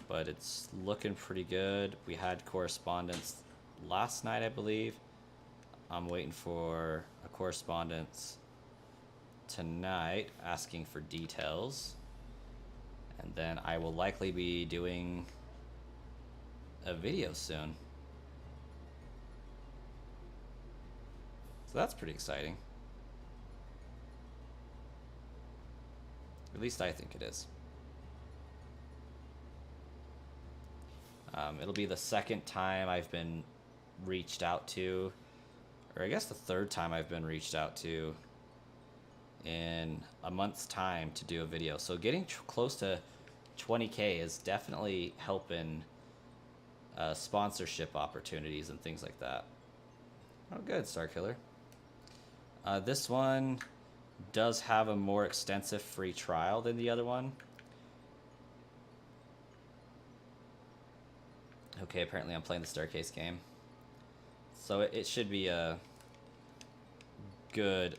But it's looking pretty good. We had correspondence last night, I believe. I'm waiting for a correspondence tonight asking for details. And then I will likely be doing a video soon. So that's pretty exciting. At least I think it is. It'll be the second time I've been reached out to, or I guess the third time I've been reached out to in a month's time to do a video. So getting close to 20K is definitely helping sponsorship opportunities and things like that. Oh, good, Starkiller. This one does have a more extensive free trial than the other one. Okay, apparently I'm playing the Staircase game. So it should be a good,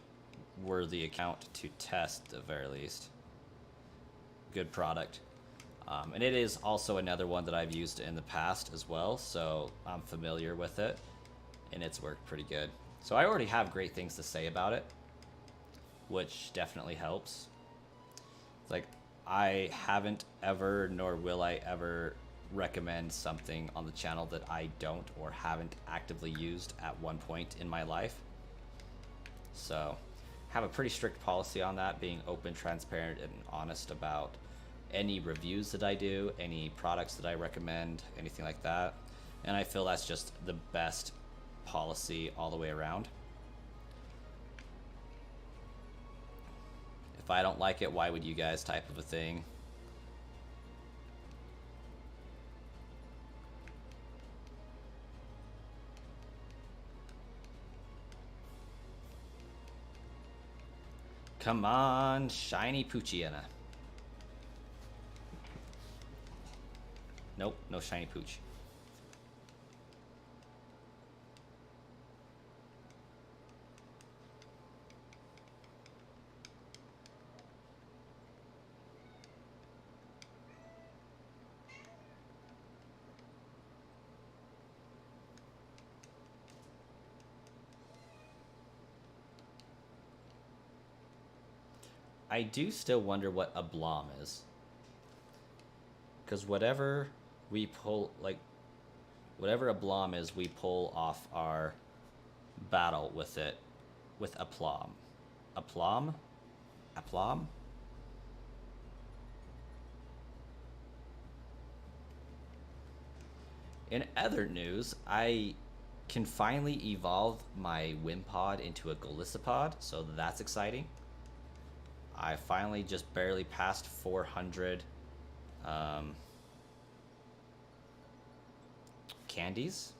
worthy account to test at the very least. Good product. And it is also another one that I've used in the past as well, so I'm familiar with it, and it's worked pretty good. So I already have great things to say about it, which definitely helps. It's like, I haven't ever, nor will I ever, recommend something on the channel that I don't or haven't actively used at one point in my life. So have a pretty strict policy on that, being open, transparent, and honest about any reviews that I do, any products that I recommend, anything like that. And I feel that's just the best policy all the way around. If I don't like it, why would you guys, type of a thing. Come on, shiny Poochiana. Nope, no shiny Pooch. I do still wonder what a Blom is. Because whatever we pull, like, whatever a Blom is, we pull off our battle with it with aplomb. Aplomb? Aplomb? In other news, I can finally evolve my Wimpod into a Golisopod, so that's exciting. I finally just barely passed 400 candies.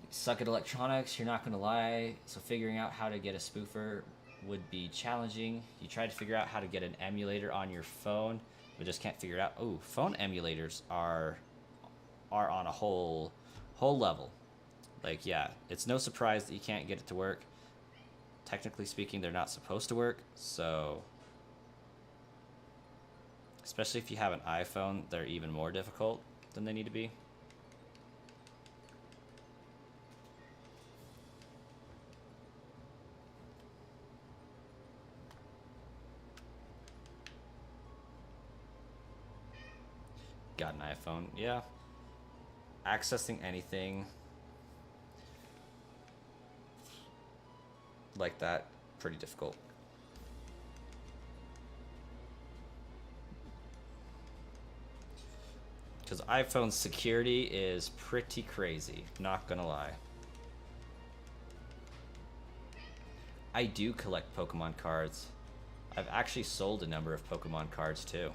Suck at electronics, you're not gonna lie, so figuring out how to get a spoofer would be challenging. You try to figure out how to get an emulator on your phone, but just can't figure it out. Oh, phone emulators are on a whole level. Like, yeah, it's no surprise that you can't get it to work. Technically speaking, they're not supposed to work, so especially if you have an iPhone, they're even more difficult than they need to be. Got an iPhone, yeah. Accessing anything like that, pretty difficult. Because iPhone security is pretty crazy, not gonna lie. I do collect Pokemon cards. I've actually sold a number of Pokemon cards too.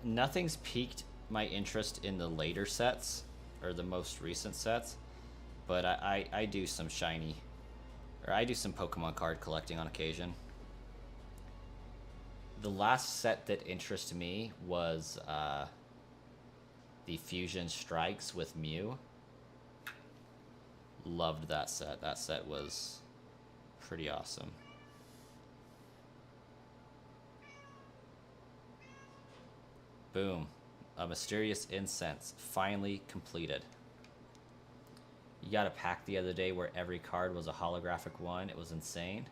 Nothing's piqued my interest in the later sets, or the most recent sets, but I do some shiny, or I do some Pokemon card collecting on occasion. The last set that interested me was the Fusion Strikes with Mew. Loved that set. That set was pretty awesome. Boom. A Mysterious Incense. Finally completed. You got a pack the other day where every card was a holographic one. It was insane.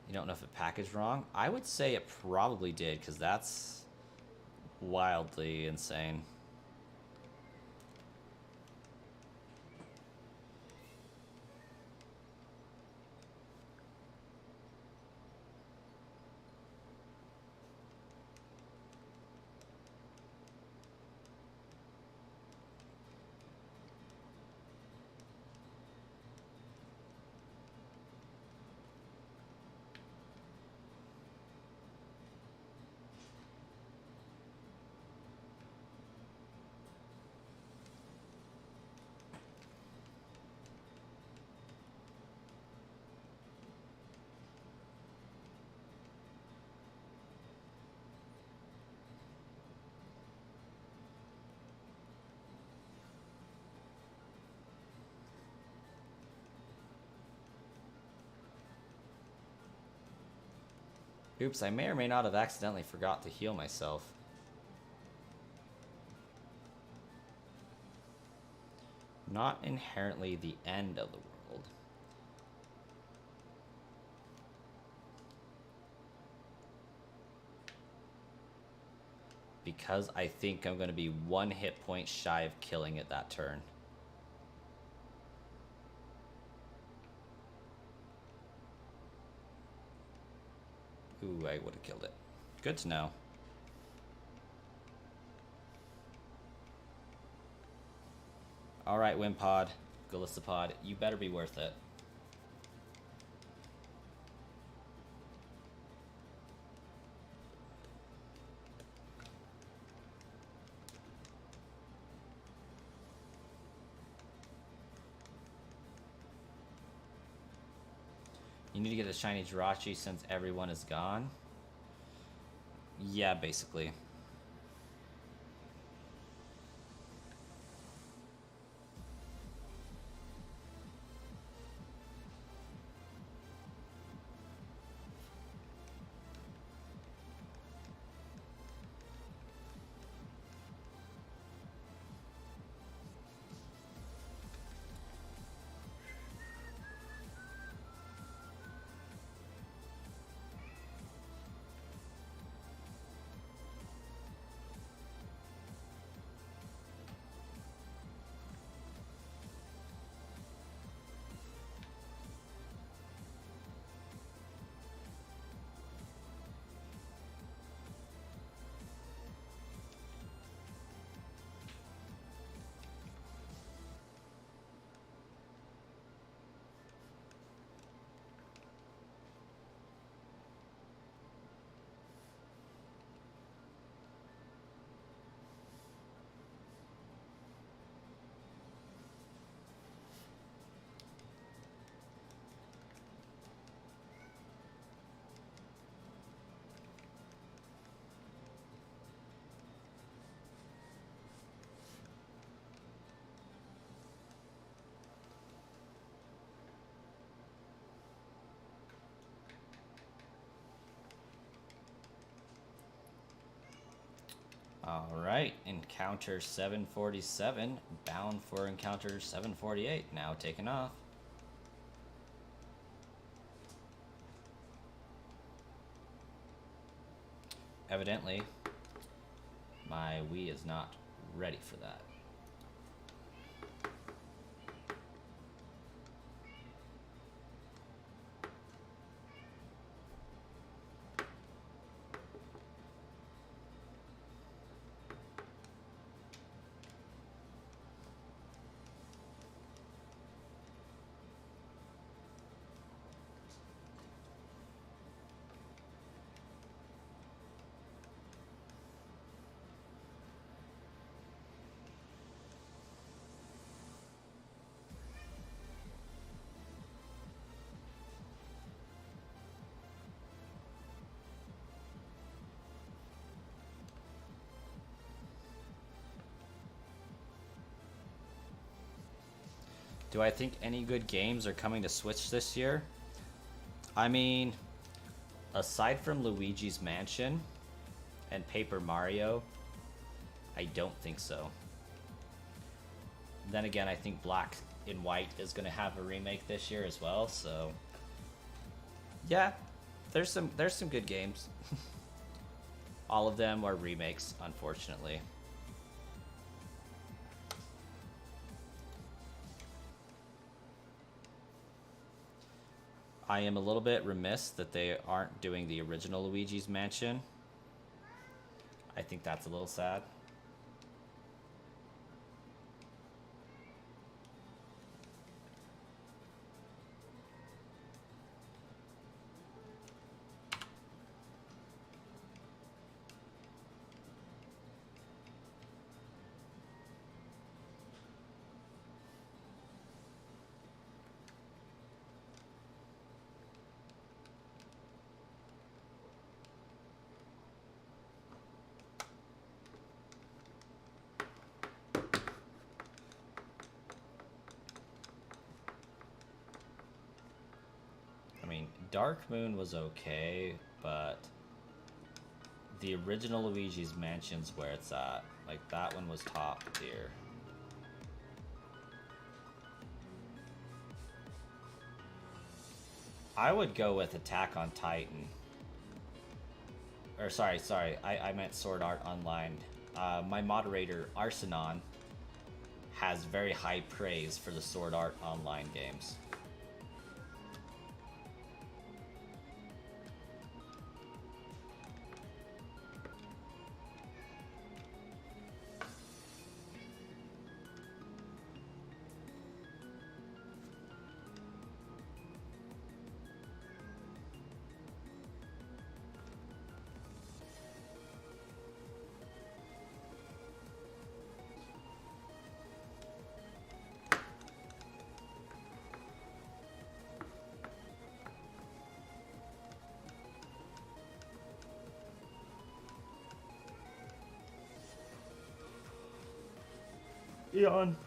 You don't know if it packaged wrong? I would say it probably did, because that's wildly insane. Oops, I may or may not have accidentally forgot to heal myself. Not inherently the end of the world. Because I think I'm going to be 1 hit point shy of killing it that turn. Ooh, I would have killed it. Good to know. Alright, Wimpod, Golisopod, you better be worth it. You need to get a shiny Jirachi since everyone is gone? Yeah, basically. Alright, encounter 747, bound for encounter 748, now taking off. Evidently, my Wii is not ready for that. Do I think any good games are coming to Switch this year? I mean, aside from Luigi's Mansion and Paper Mario, I don't think so. Then again, I think Black and White is going to have a remake this year as well, so yeah, there's some good games. All of them are remakes, unfortunately. I am a little bit remiss that they aren't doing the original Luigi's Mansion. I think that's a little sad. Dark Moon was okay, but the original Luigi's Mansion's where it's at. Like, that one was top tier. I would go with Attack on Titan. Or sorry, I meant Sword Art Online. My moderator, Arsenon, has very high praise for the Sword Art Online games. Eon.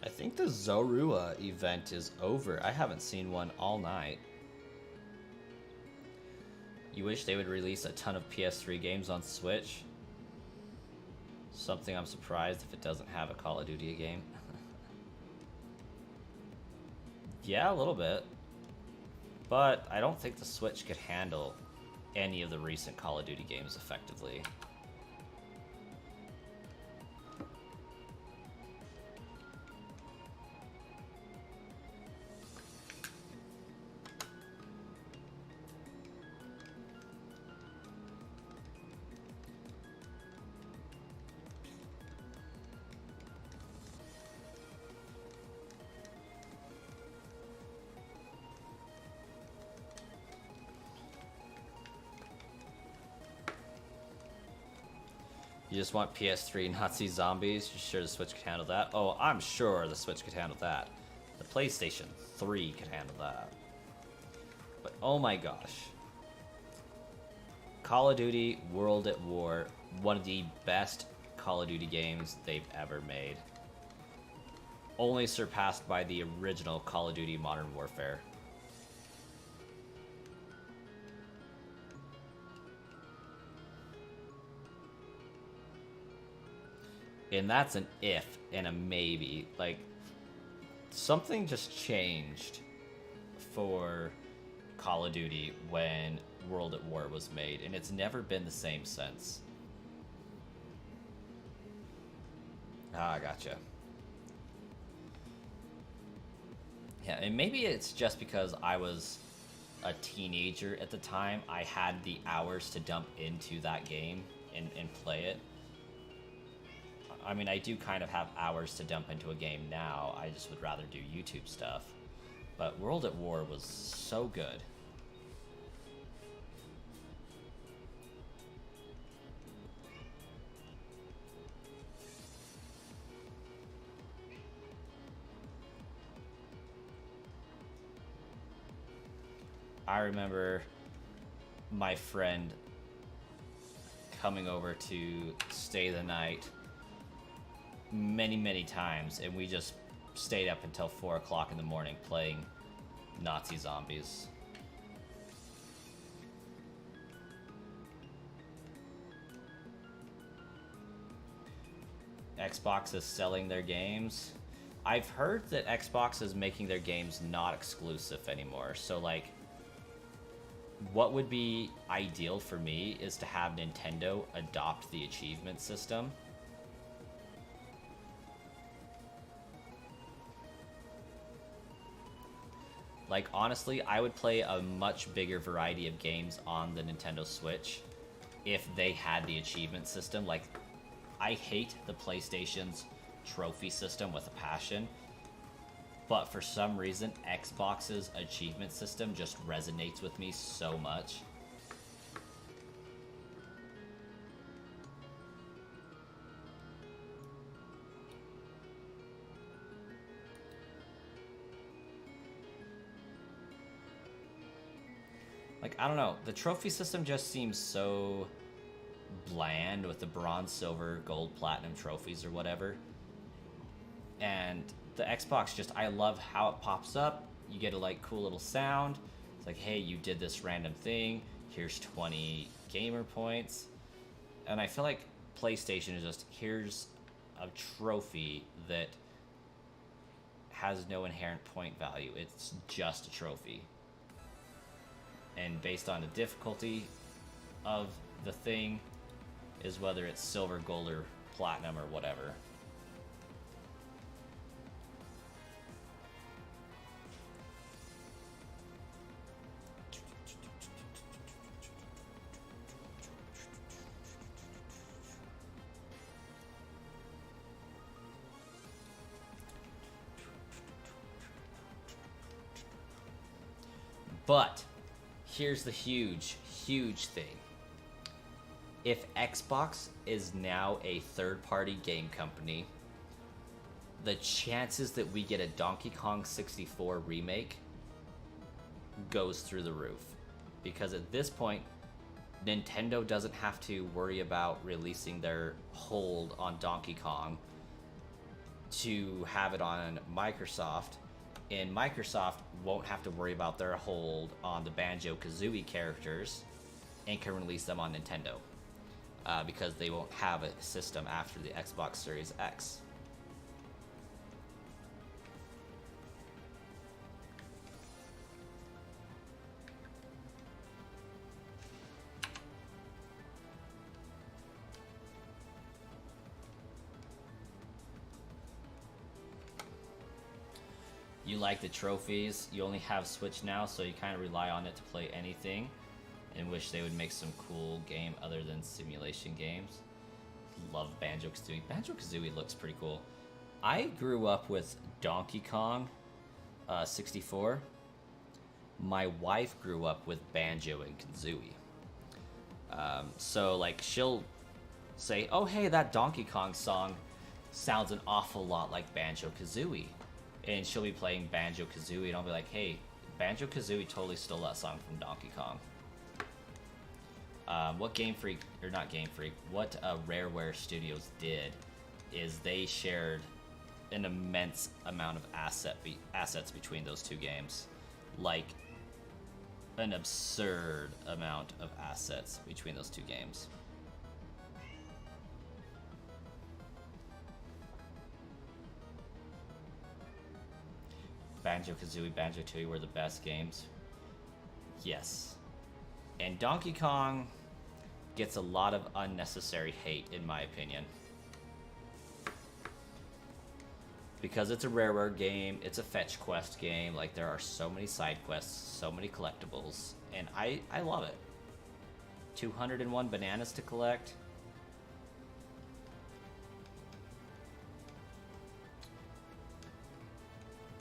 I think the Zorua event is over. I haven't seen one all night. You wish they would release a ton of PS3 games on Switch? Something I'm surprised if it doesn't have a Call of Duty game. Yeah, a little bit. But I don't think the Switch could handle any of the recent Call of Duty games effectively. You just want PS3 Nazi zombies? You're sure the Switch could handle that? Oh, I'm sure the Switch could handle that. The PlayStation 3 could handle that. But oh my gosh. Call of Duty World at War, one of the best Call of Duty games they've ever made. Only surpassed by the original Call of Duty Modern Warfare. And that's an if and a maybe. Like, something just changed for Call of Duty when World at War was made, and it's never been the same since. Ah, gotcha. Yeah, and maybe it's just because I was a teenager at the time. I had the hours to dump into that game and play it. I mean, I do kind of have hours to dump into a game now. I just would rather do YouTube stuff. But World at War was so good. I remember my friend coming over to stay the night many times, and we just stayed up until 4 o'clock in the morning playing Nazi zombies. Xbox is selling their games. I've heard that Xbox is making their games not exclusive anymore. So, like, what would be ideal for me is to have Nintendo adopt the achievement system. Like, honestly, I would play a much bigger variety of games on the Nintendo Switch if they had the achievement system. Like, I hate the PlayStation's trophy system with a passion, but for some reason, Xbox's achievement system just resonates with me so much. Like, I don't know, the trophy system just seems so bland with the bronze, silver, gold, platinum trophies or whatever. And the Xbox just, I love how it pops up. You get a like cool little sound. It's like, hey, you did this random thing. Here's 20 gamer points. And I feel like PlayStation is just, here's a trophy that has no inherent point value. It's just a trophy. And based on the difficulty of the thing is whether it's silver, gold, or platinum or whatever. But here's the huge thing. If Xbox is now a third-party game company, the chances that we get a Donkey Kong 64 remake goes through the roof. Because at this point, Nintendo doesn't have to worry about releasing their hold on Donkey Kong to have it on Microsoft, and Microsoft won't have to worry about their hold on the Banjo-Kazooie characters and can release them on Nintendo. Because they won't have a system after the Xbox Series X. You like the trophies. You only have Switch now, so you kind of rely on it to play anything. And wish they would make some cool game other than simulation games. Love Banjo-Kazooie. Banjo-Kazooie looks pretty cool. I grew up with Donkey Kong 64. My wife grew up with Banjo and Kazooie. So, like, she'll say, oh, hey, that Donkey Kong song sounds an awful lot like Banjo-Kazooie. and she'll be playing Banjo-Kazooie, and I'll be like, hey, Banjo-Kazooie totally stole that song from Donkey Kong. What Game Freak, or not Game Freak, what Rareware Studios did is they shared an immense amount of assets between those two games. Like, an absurd amount of assets between those two games. Banjo-Kazooie, Banjo-Tooie were the best games. Yes. And Donkey Kong gets a lot of unnecessary hate, in my opinion. Because it's a Rareware game, it's a fetch quest game, like there are so many side quests, so many collectibles, and I love it. 201 bananas to collect.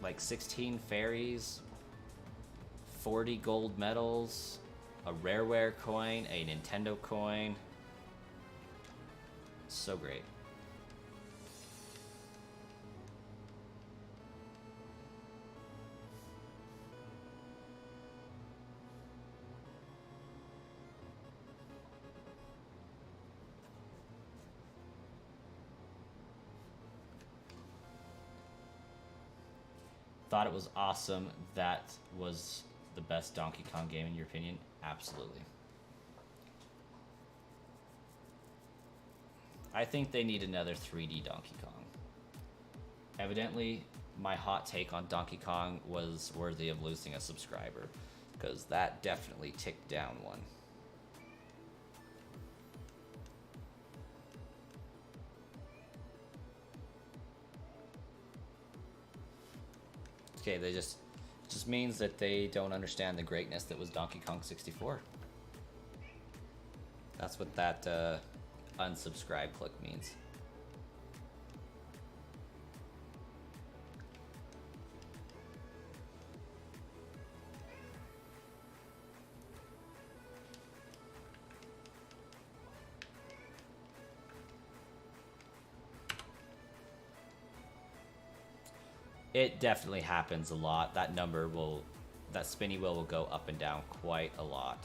Like 16 fairies, 40 gold medals, a Rareware coin, a Nintendo coin. So great. Thought it was awesome. That was the best Donkey Kong game in your opinion? Absolutely. I think they need another 3D Donkey Kong. Evidently, my hot take on Donkey Kong was worthy of losing a subscriber, because that definitely ticked down one. Okay, they just means that they don't understand the greatness that was Donkey Kong 64. That's what that unsubscribe click means. It definitely happens a lot. That spinny wheel will go up and down quite a lot.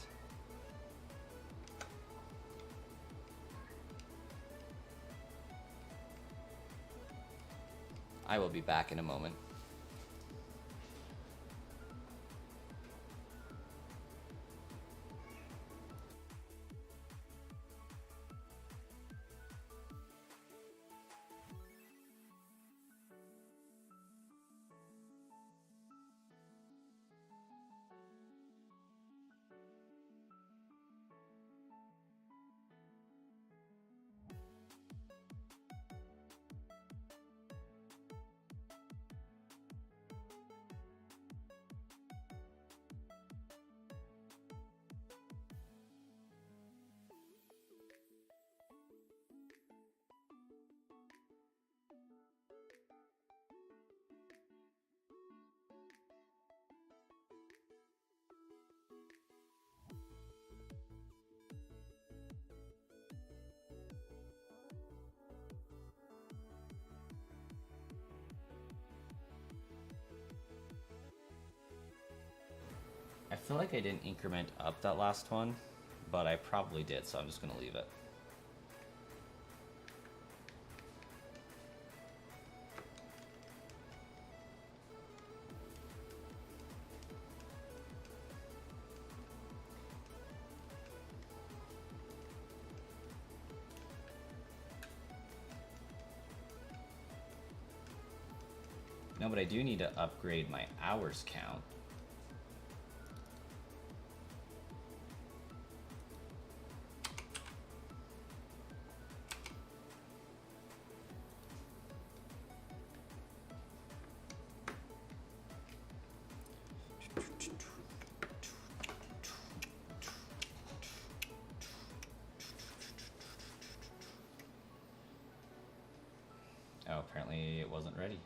I will be back in a moment. I feel like I didn't increment up that last one, but I probably did, so I'm just gonna leave it. No, but I do need to upgrade my hours count. Oh, apparently it wasn't ready.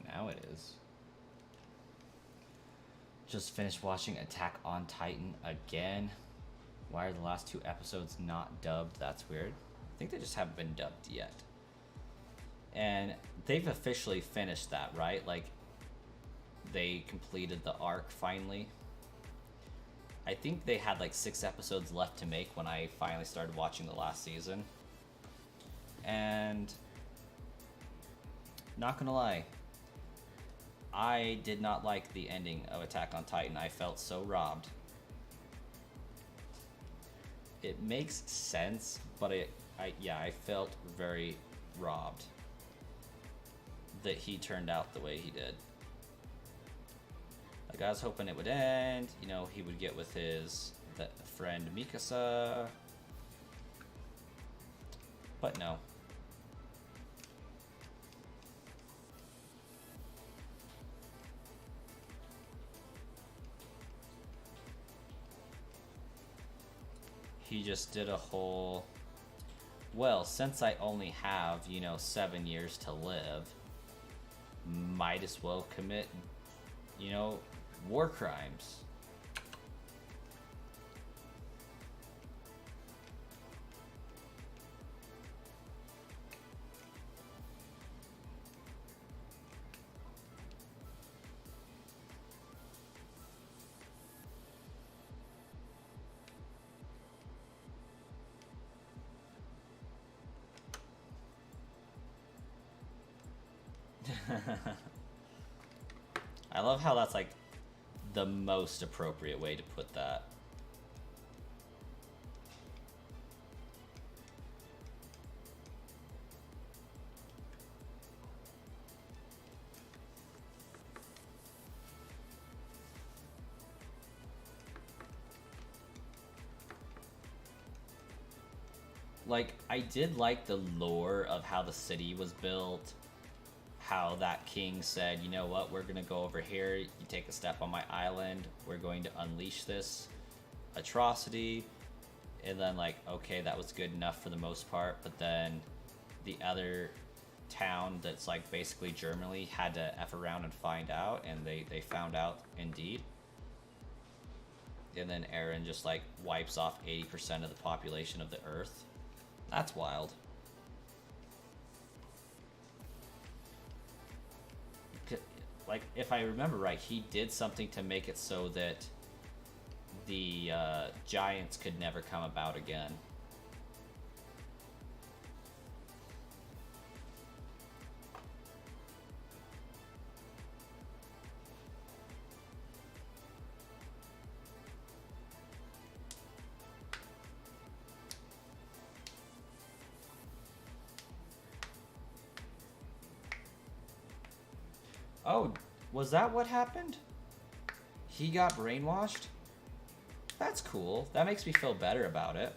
Now it is. Just finished watching Attack on Titan again. Why are the last 2 episodes not dubbed? That's weird. I think they just haven't been dubbed yet. And they've officially finished that, right? Like, they completed the arc finally. I think they had like 6 episodes left to make when I finally started watching the last season. And not gonna lie, I did not like the ending of Attack on Titan. I felt so robbed. It makes sense, but I felt very robbed that he turned out the way he did. Like, I was hoping it would end, you know, he would get with his friend Mikasa, but no. He just did a whole, well, since I only have, you know, 7 years to live, might as well commit, you know, war crimes. I love how that's like the most appropriate way to put that. Like, I did like the lore of how the city was built, how that king said, you know what, we're gonna go over here, you take a step on my island, we're going to unleash this atrocity, and then like, okay, that was good enough for the most part, but then the other town that's like basically Germany had to F around and find out, and they found out indeed. And then Eren just like wipes off 80% of the population of the earth. That's wild. Like, if I remember right, he did something to make it so that the giants could never come about again. Oh, was that what happened? He got brainwashed? That's cool. That makes me feel better about it.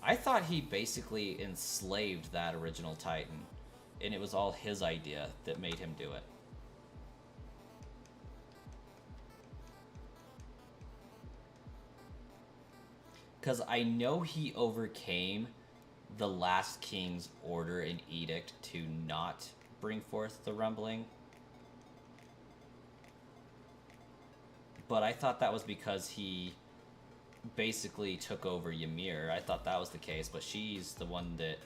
I thought he basically enslaved that original Titan, and it was all his idea that made him do it. Because I know he overcame the last king's order and edict to not bring forth the rumbling. But I thought that was because he basically took over Ymir. I thought that was the case, but she's the one that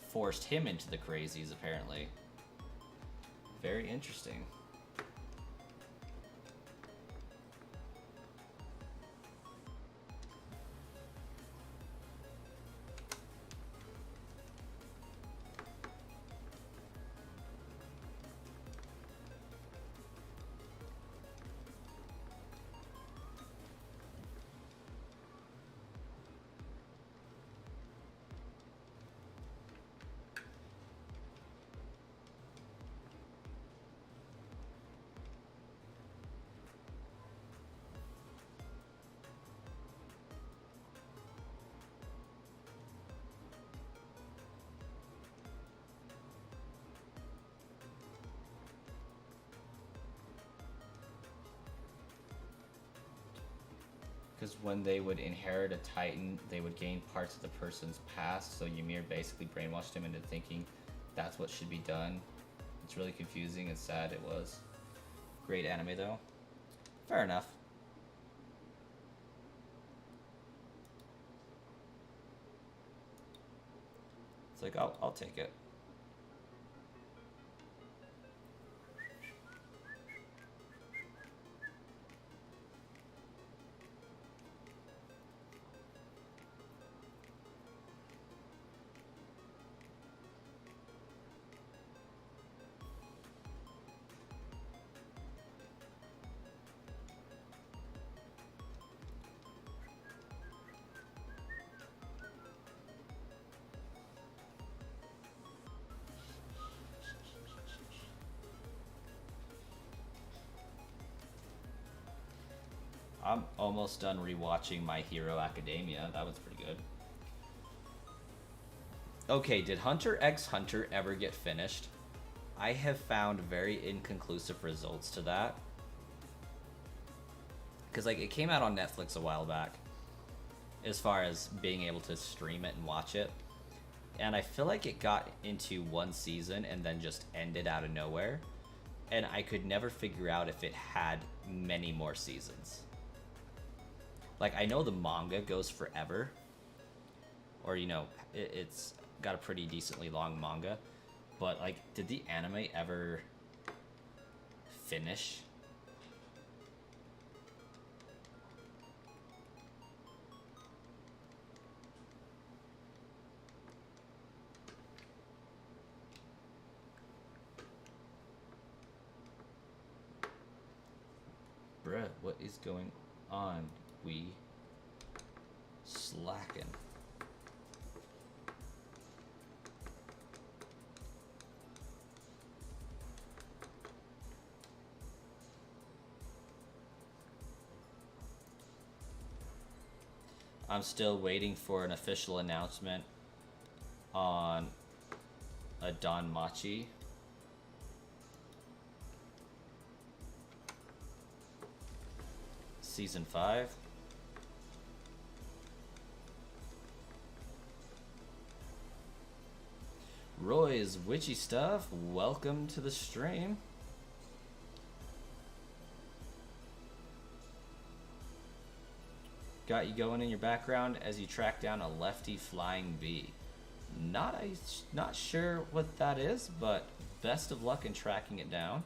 forced him into the crazies, apparently. Very interesting. Because when they would inherit a Titan, they would gain parts of the person's past, so Ymir basically brainwashed him into thinking that's what should be done. It's really confusing and sad it was. Great anime though. Fair enough. like, I'll take it. I'm almost done rewatching My Hero Academia. That was pretty good. Okay, did Hunter x Hunter ever get finished? I have found very inconclusive results to that. Because, like, it came out on Netflix a while back, as far as being able to stream it and watch it. And I feel like it got into one season and then just ended out of nowhere. And I could never figure out if it had many more seasons. Like, I know the manga goes forever. Or, you know, it's got a pretty decently long manga. But, like, did the anime ever finish? Bruh, what is going on? We slacking. I'm still waiting for an official announcement on a Danmachi. Season 5. Roy's witchy stuff, welcome to the stream. Got you going in your background as you track down a lefty flying bee. Not sure what that is, but best of luck in tracking it down.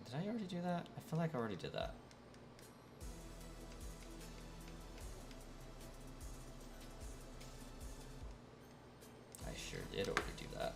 Did I already do that? I feel like I already did that. I sure did already do that.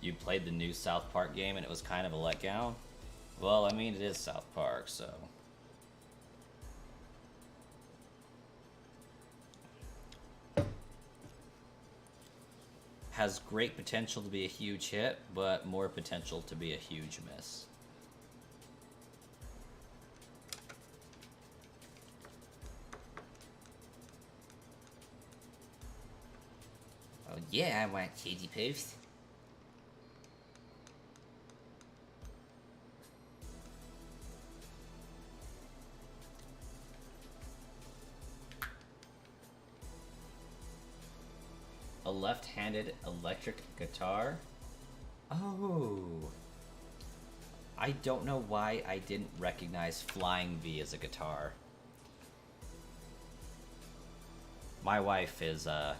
You played the new South Park game and it was kind of a letdown? Well, I mean, it is South Park, so has great potential to be a huge hit, but more potential to be a huge miss. Oh yeah, I want cheesy poofs. A left-handed electric guitar? Oh. I don't know why I didn't recognize Flying V as a guitar. My wife is a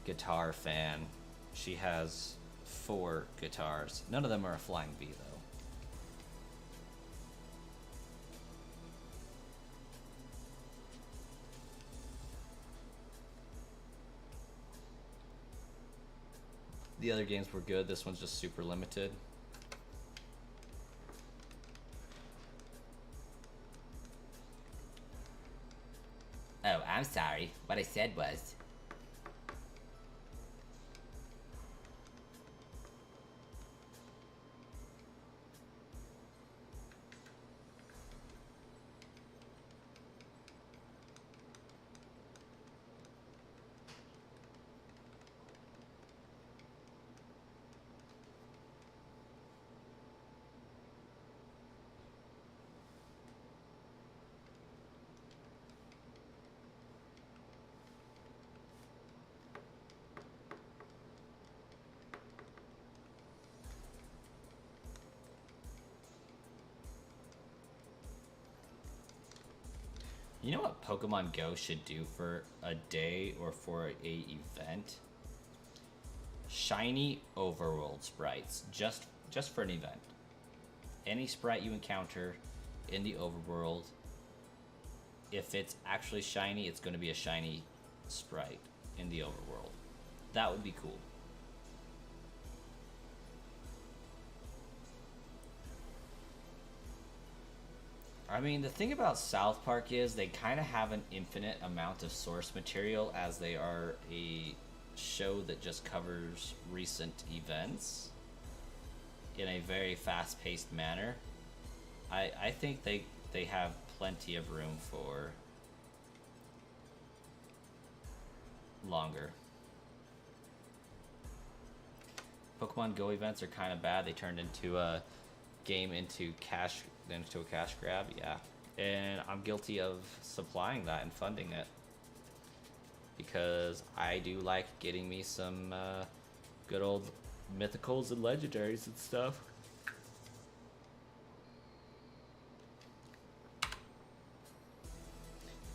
guitar fan. She has 4 guitars. None of them are a Flying V, though. The other games were good. This one's just super limited. Oh, I'm sorry. What I said was... You know what Pokemon Go should do for a day or for a event? Shiny overworld sprites, just for an event. Any sprite you encounter in the overworld, if it's actually shiny, it's going to be a shiny sprite in the overworld. That would be cool. I mean, the thing about South Park is they kind of have an infinite amount of source material, as they are a show that just covers recent events in a very fast-paced manner. I think they have plenty of room for longer. Pokemon Go events are kind of bad. They turned into a game into a cash grab, yeah. And I'm guilty of supplying that and funding it, because I do like getting me some good old mythicals and legendaries and stuff.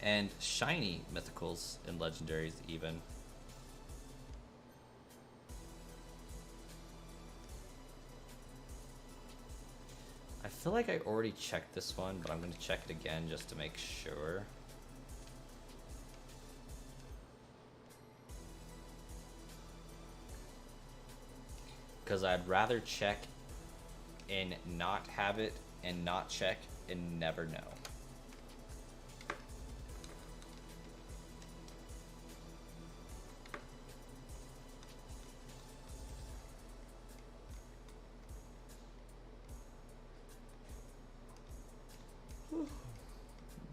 And shiny mythicals and legendaries even. I feel like I already checked this one, but I'm going to check it again just to make sure. Because I'd rather check and not have it, and not check and never know.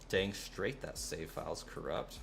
Dang straight that save file's corrupt.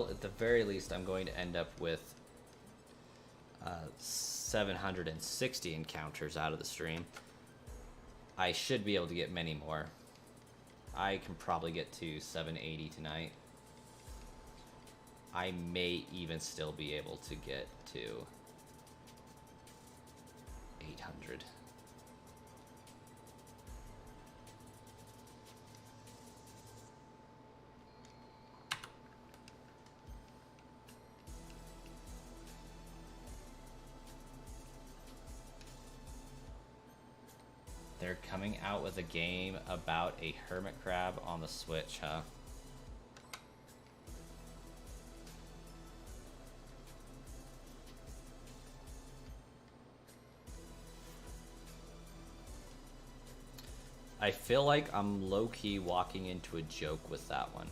Well, at the very least, I'm going to end up with 760 encounters out of the stream. I should be able to get many more. I can probably get to 780 tonight. I may even still be able to get to 800. They're coming out with a game about a hermit crab on the Switch, huh? I feel like I'm low-key walking into a joke with that one.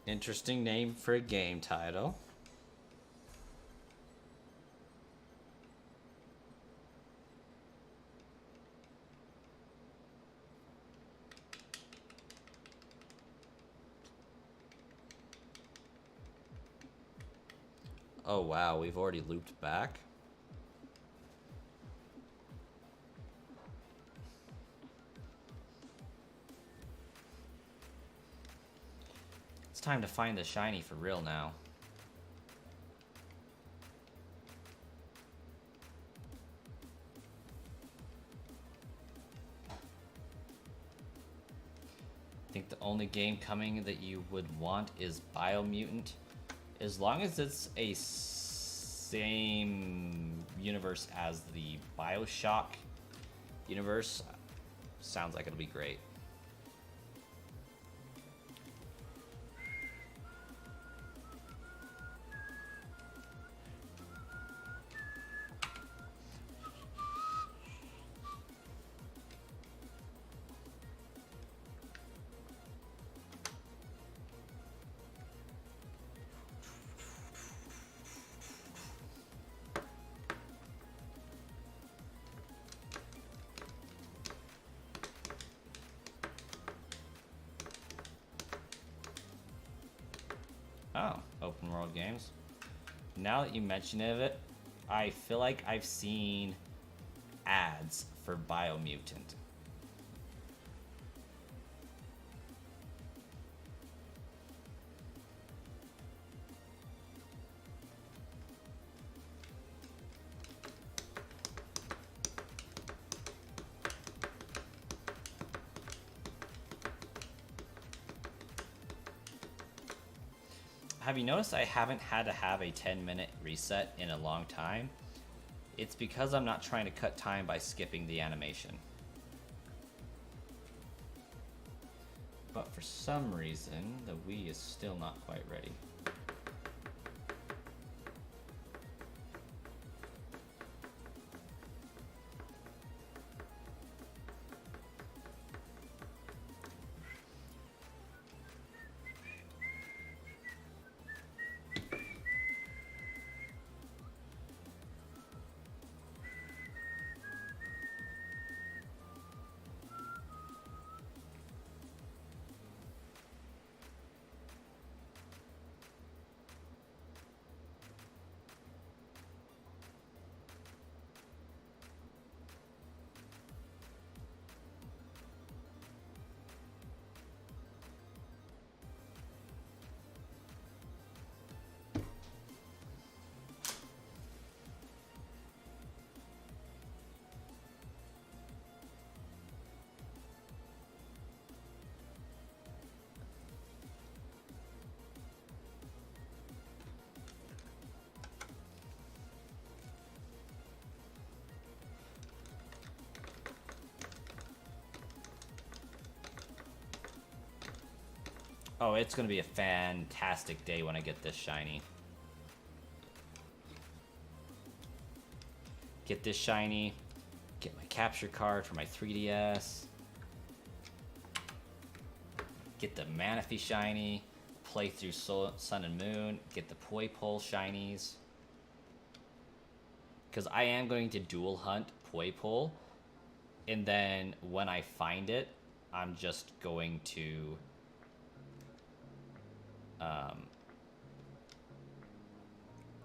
Interesting name for a game title. Oh wow, we've already looped back. It's time to find the shiny for real now. I think the only game coming that you would want is Biomutant. As long as it's a same universe as the BioShock universe, sounds like it'll be great. Oh, open world games. Now that you mention it, I feel like I've seen ads for Biomutant. Have you noticed I haven't had to have a 10-minute reset in a long time? It's because I'm not trying to cut time by skipping the animation. But for some reason, the Wii is still not quite ready. Oh, it's going to be a fantastic day when I get this shiny. Get this shiny. Get my capture card for my 3DS. Get the Manaphy shiny. Play through Sun and Moon. Get the Poipole shinies. Because I am going to dual hunt Poipole. And then when I find it, I'm just going to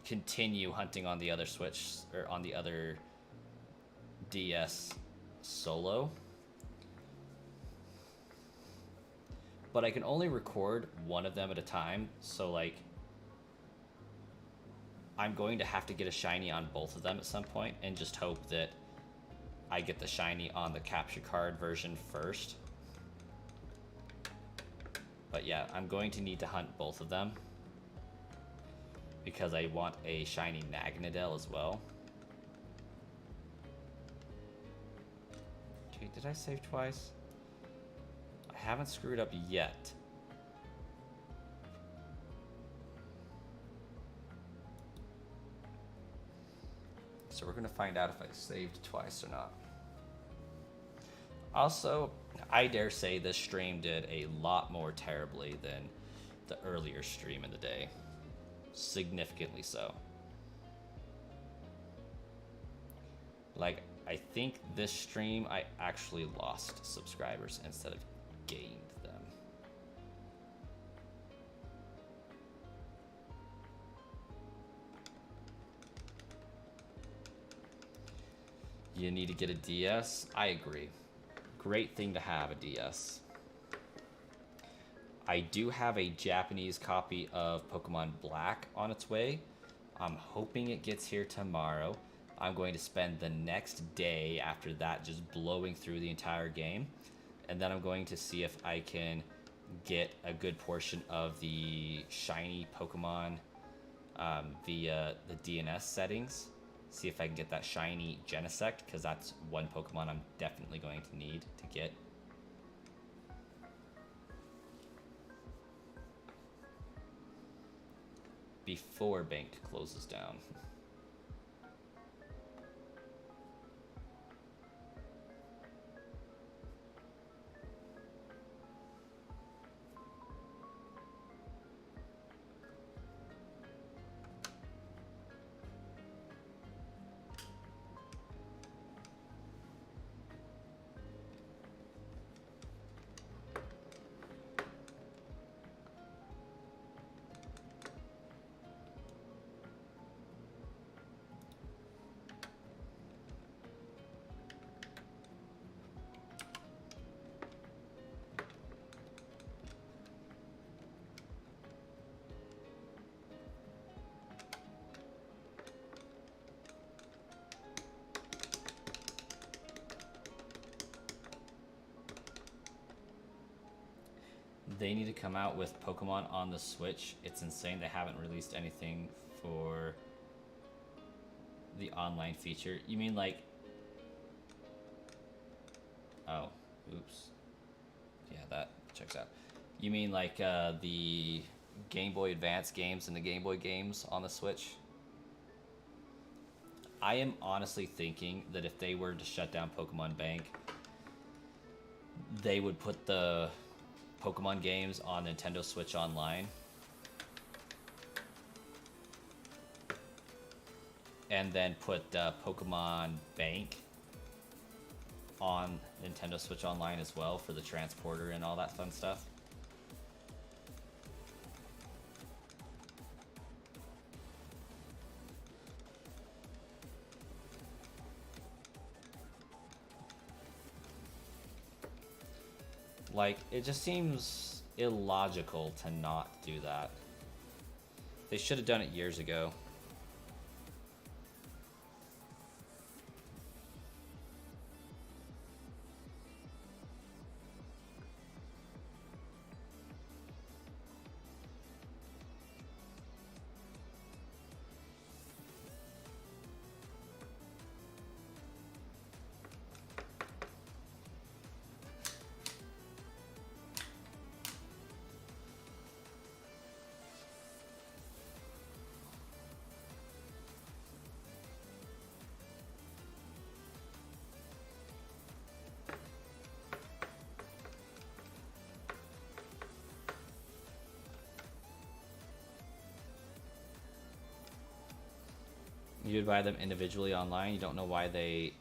continue hunting on the other Switch, or on the other DS solo. But I can only record one of them at a time, so like I'm going to have to get a shiny on both of them at some point and just hope that I get the shiny on the capture card version first. But yeah, I'm going to need to hunt both of them because I want a shiny Naganadel as well. Dude, did I save twice? I haven't screwed up yet. So we're gonna find out if I saved twice or not. Also, I dare say this stream did a lot more terribly than the earlier stream in the day. Significantly so. Like, I think this stream I actually lost subscribers instead of gained them. You need to get a DS? I agree. Great thing to have, a DS. I do have a Japanese copy of Pokemon Black on its way. I'm hoping it gets here tomorrow. I'm going to spend the next day after that just blowing through the entire game. And then I'm going to see if I can get a good portion of the shiny Pokemon via the DNS settings. See if I can get that shiny Genesect, because that's one Pokemon I'm definitely going to need to get. Before Banked closes down. They need to come out with Pokemon on the Switch. It's insane they haven't released anything for the online feature. You mean like... Oh, oops. Yeah, that checks out. You mean like the Game Boy Advance games and the Game Boy games on the Switch? I am honestly thinking that if they were to shut down Pokemon Bank, they would put the Pokemon games on Nintendo Switch Online. And then put Pokemon Bank on Nintendo Switch Online as well for the transporter and all that fun stuff. Like, it just seems illogical to not do that. They should have done it years ago. You would buy them individually online. You don't know why they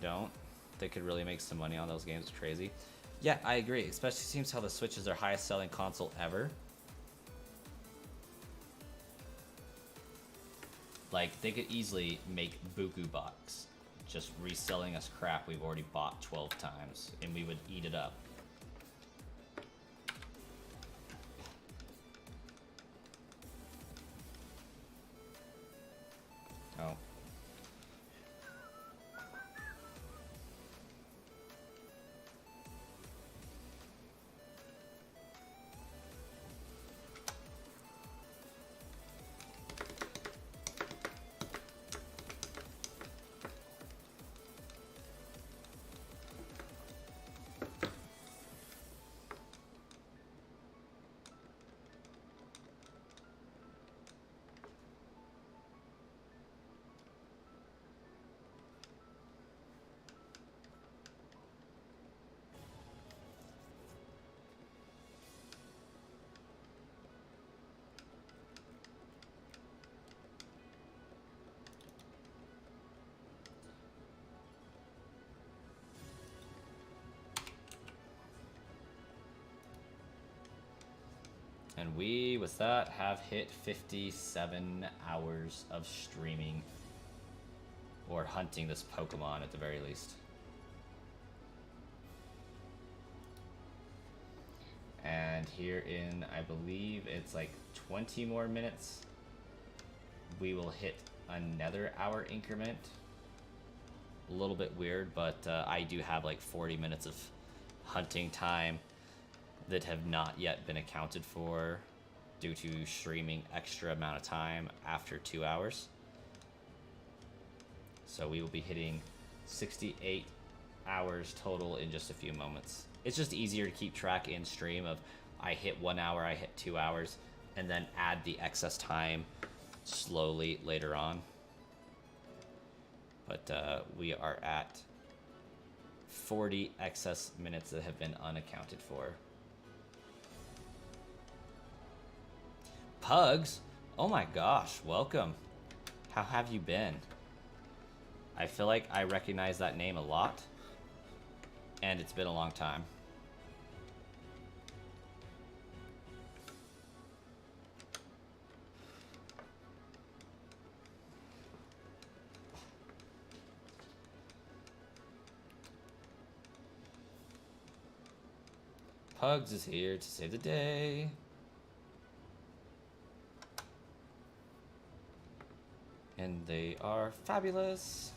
don't. They could really make some money on those games. It's crazy. Yeah, I agree. Especially seems how the Switch is their highest selling console ever. Like, they could easily make buku bucks just reselling us crap we've already bought 12 times, and we would eat it up. Oh. And we, with that, have hit 57 hours of streaming. Or hunting this Pokemon at the very least. And here in, I believe it's like 20 more minutes, we will hit another hour increment. A little bit weird, but I do have like 40 minutes of hunting time that have not yet been accounted for due to streaming extra amount of time after 2 hours. So we will be hitting 68 hours total in just a few moments. It's just easier to keep track in stream of I hit 1 hour, I hit 2 hours, and then add the excess time slowly later on. But we are at 40 excess minutes that have been unaccounted for. Pugs? Oh my gosh, welcome. How have you been? I feel like I recognize that name a lot, and it's been a long time. Pugs is here to save the day. And they are fabulous.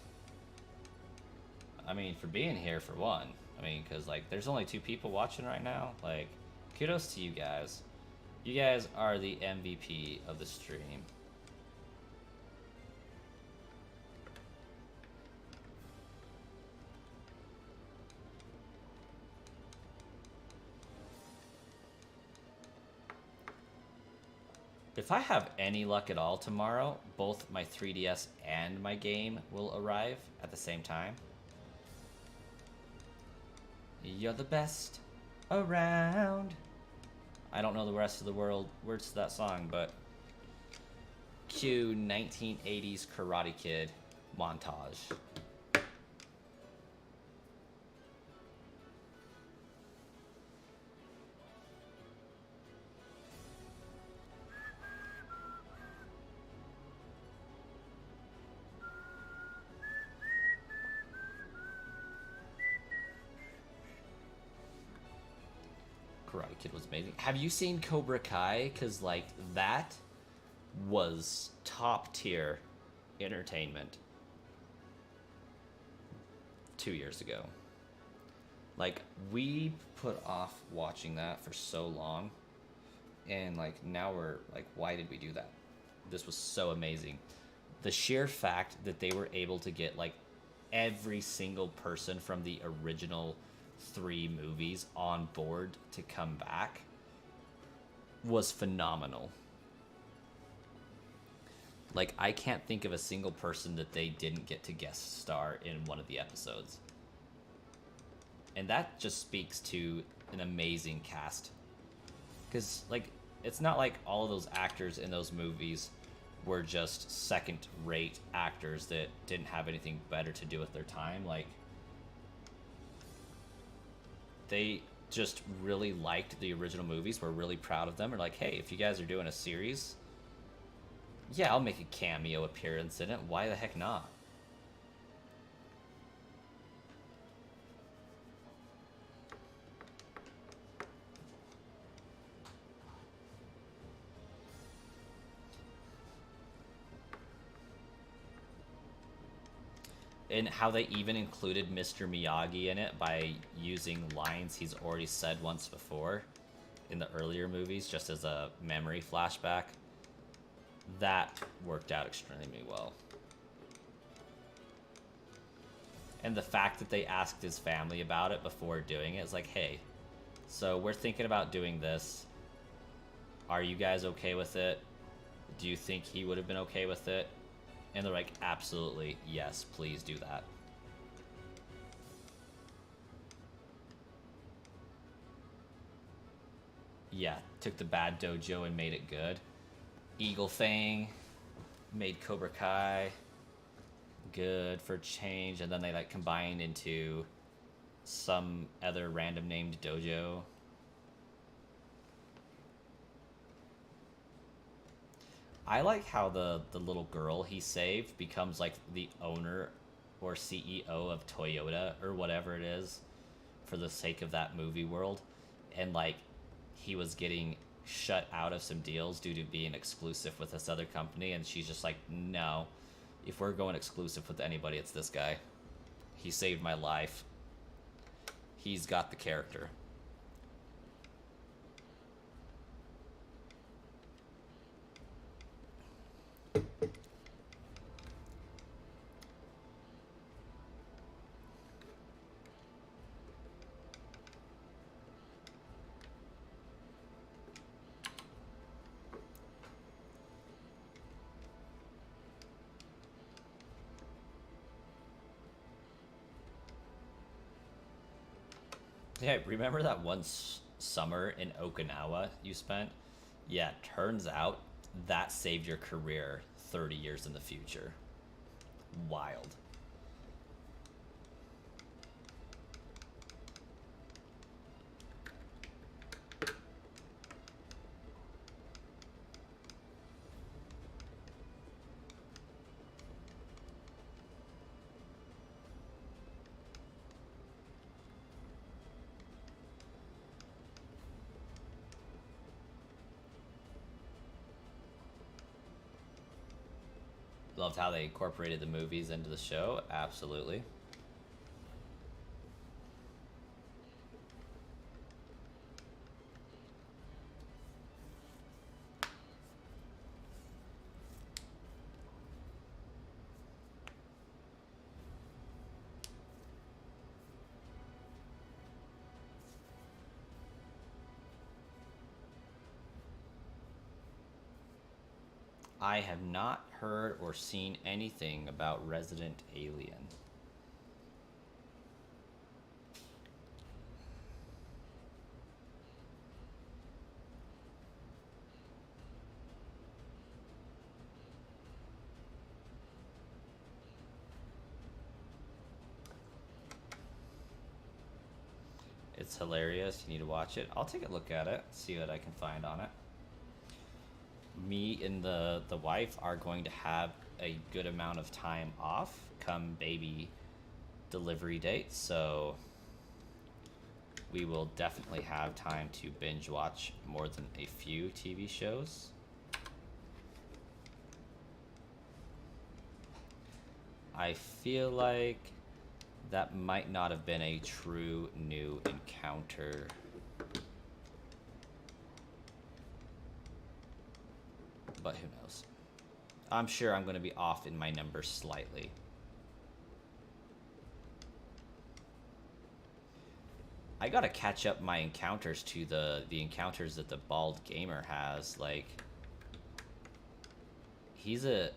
I mean, for being here for one. I mean, because, like, there's only 2 people watching right now. Like, kudos to you guys. You guys are the MVP of the stream. If I have any luck at all tomorrow, both my 3DS and my game will arrive at the same time. You're the best around. I don't know the rest of the words to that song, but cue 1980s Karate Kid montage. Karate Kid was amazing. Have you seen Cobra Kai? Because, like, that was top tier entertainment 2 years ago. Like, we put off watching that for so long, and, like, now we're like, why did we do that? This was so amazing. The sheer fact that they were able to get, like, every single person from the original 3 movies on board to come back was phenomenal. Like, I can't think of a single person that they didn't get to guest star in one of the episodes. And that just speaks to an amazing cast. Because, like, it's not like all of those actors in those movies were just second-rate actors that didn't have anything better to do with their time. Like, they just really liked the original movies, were really proud of them, or like, hey, if you guys are doing a series, yeah, I'll make a cameo appearance in it. Why the heck not? And how they even included Mr. Miyagi in it by using lines he's already said once before in the earlier movies, just as a memory flashback. That worked out extremely well. And the fact that they asked his family about it before doing it is like, hey, so we're thinking about doing this. Are you guys okay with it? Do you think he would have been okay with it? And they're like, absolutely, yes, please do that. Yeah, took the bad dojo and made it good. Eagle Fang made Cobra Kai good for change, and then they like combined into some other random named dojo. I like how the little girl he saved becomes like the owner or CEO of Toyota or whatever it is for the sake of that movie world. And like he was getting shut out of some deals due to being exclusive with this other company, and she's just like, no, if we're going exclusive with anybody, it's this guy. He saved my life. He's got the character. Yeah, remember that one summer in Okinawa you spent? Yeah, turns out that saved your career 30 years in the future. Wild. Loved how they incorporated the movies into the show. Absolutely. I have not heard or seen anything about Resident Alien. It's hilarious. You need to watch it. I'll take a look at it, see what I can find on it. Me and the wife are going to have a good amount of time off come baby delivery date, so we will definitely have time to binge watch more than a few TV shows. I feel like that might not have been a true new encounter. But who knows? I'm sure I'm going to be off in my numbers slightly. I gotta catch up my encounters to the encounters that the Bald Gamer has. Like, he's at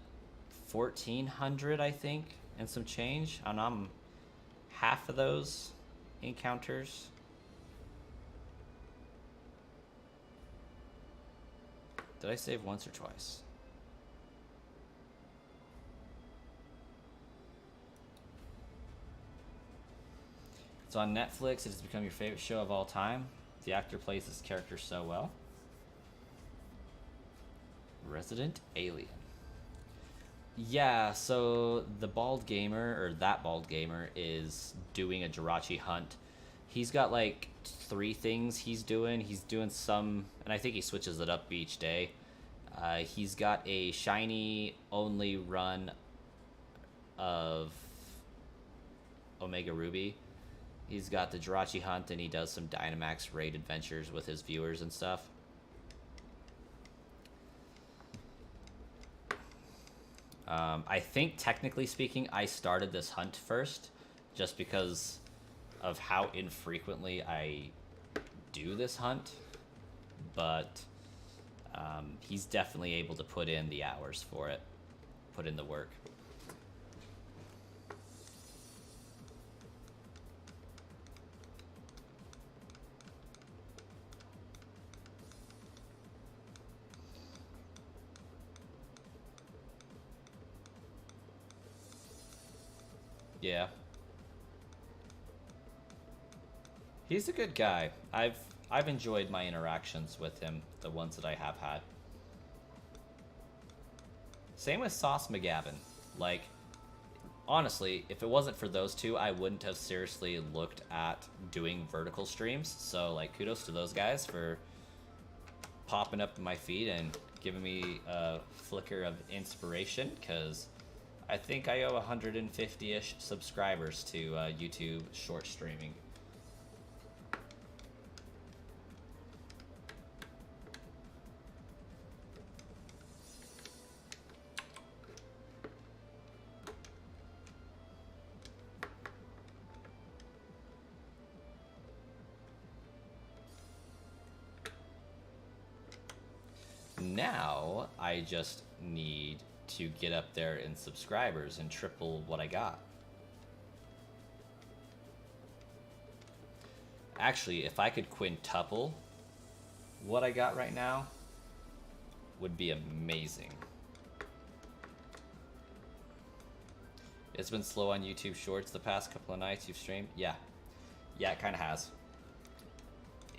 1,400, I think, and some change, and I'm half of those encounters. Did I save once or twice? on Netflix. It has become your favorite show of all time. The actor plays his character so well. Resident Alien. Yeah, so the bald gamer, or that bald gamer, is doing a Jirachi hunt. He's got like 3 things he's doing. He's doing some, and I think he switches it up each day. He's got a shiny only run of Omega Ruby. He's got the Jirachi hunt, and he does some Dynamax raid adventures with his viewers and stuff. I think, technically speaking, I started this hunt first, just because of how infrequently I do this hunt. But he's definitely able to put in the hours for it, put in the work. Yeah. He's a good guy. I've enjoyed my interactions with him, the ones that I have had. Same with Sauce McGavin. Like, honestly, if it wasn't for those two, I wouldn't have seriously looked at doing vertical streams. So, like, kudos to those guys for popping up in my feed and giving me a flicker of inspiration, because I think I owe 150-ish subscribers to YouTube short streaming. Now, I just need to get up there in subscribers and triple what I got. Actually, if I could quintuple what I got right now, would be amazing. It's been slow on YouTube Shorts the past couple of nights you've streamed. Yeah, it kind of has.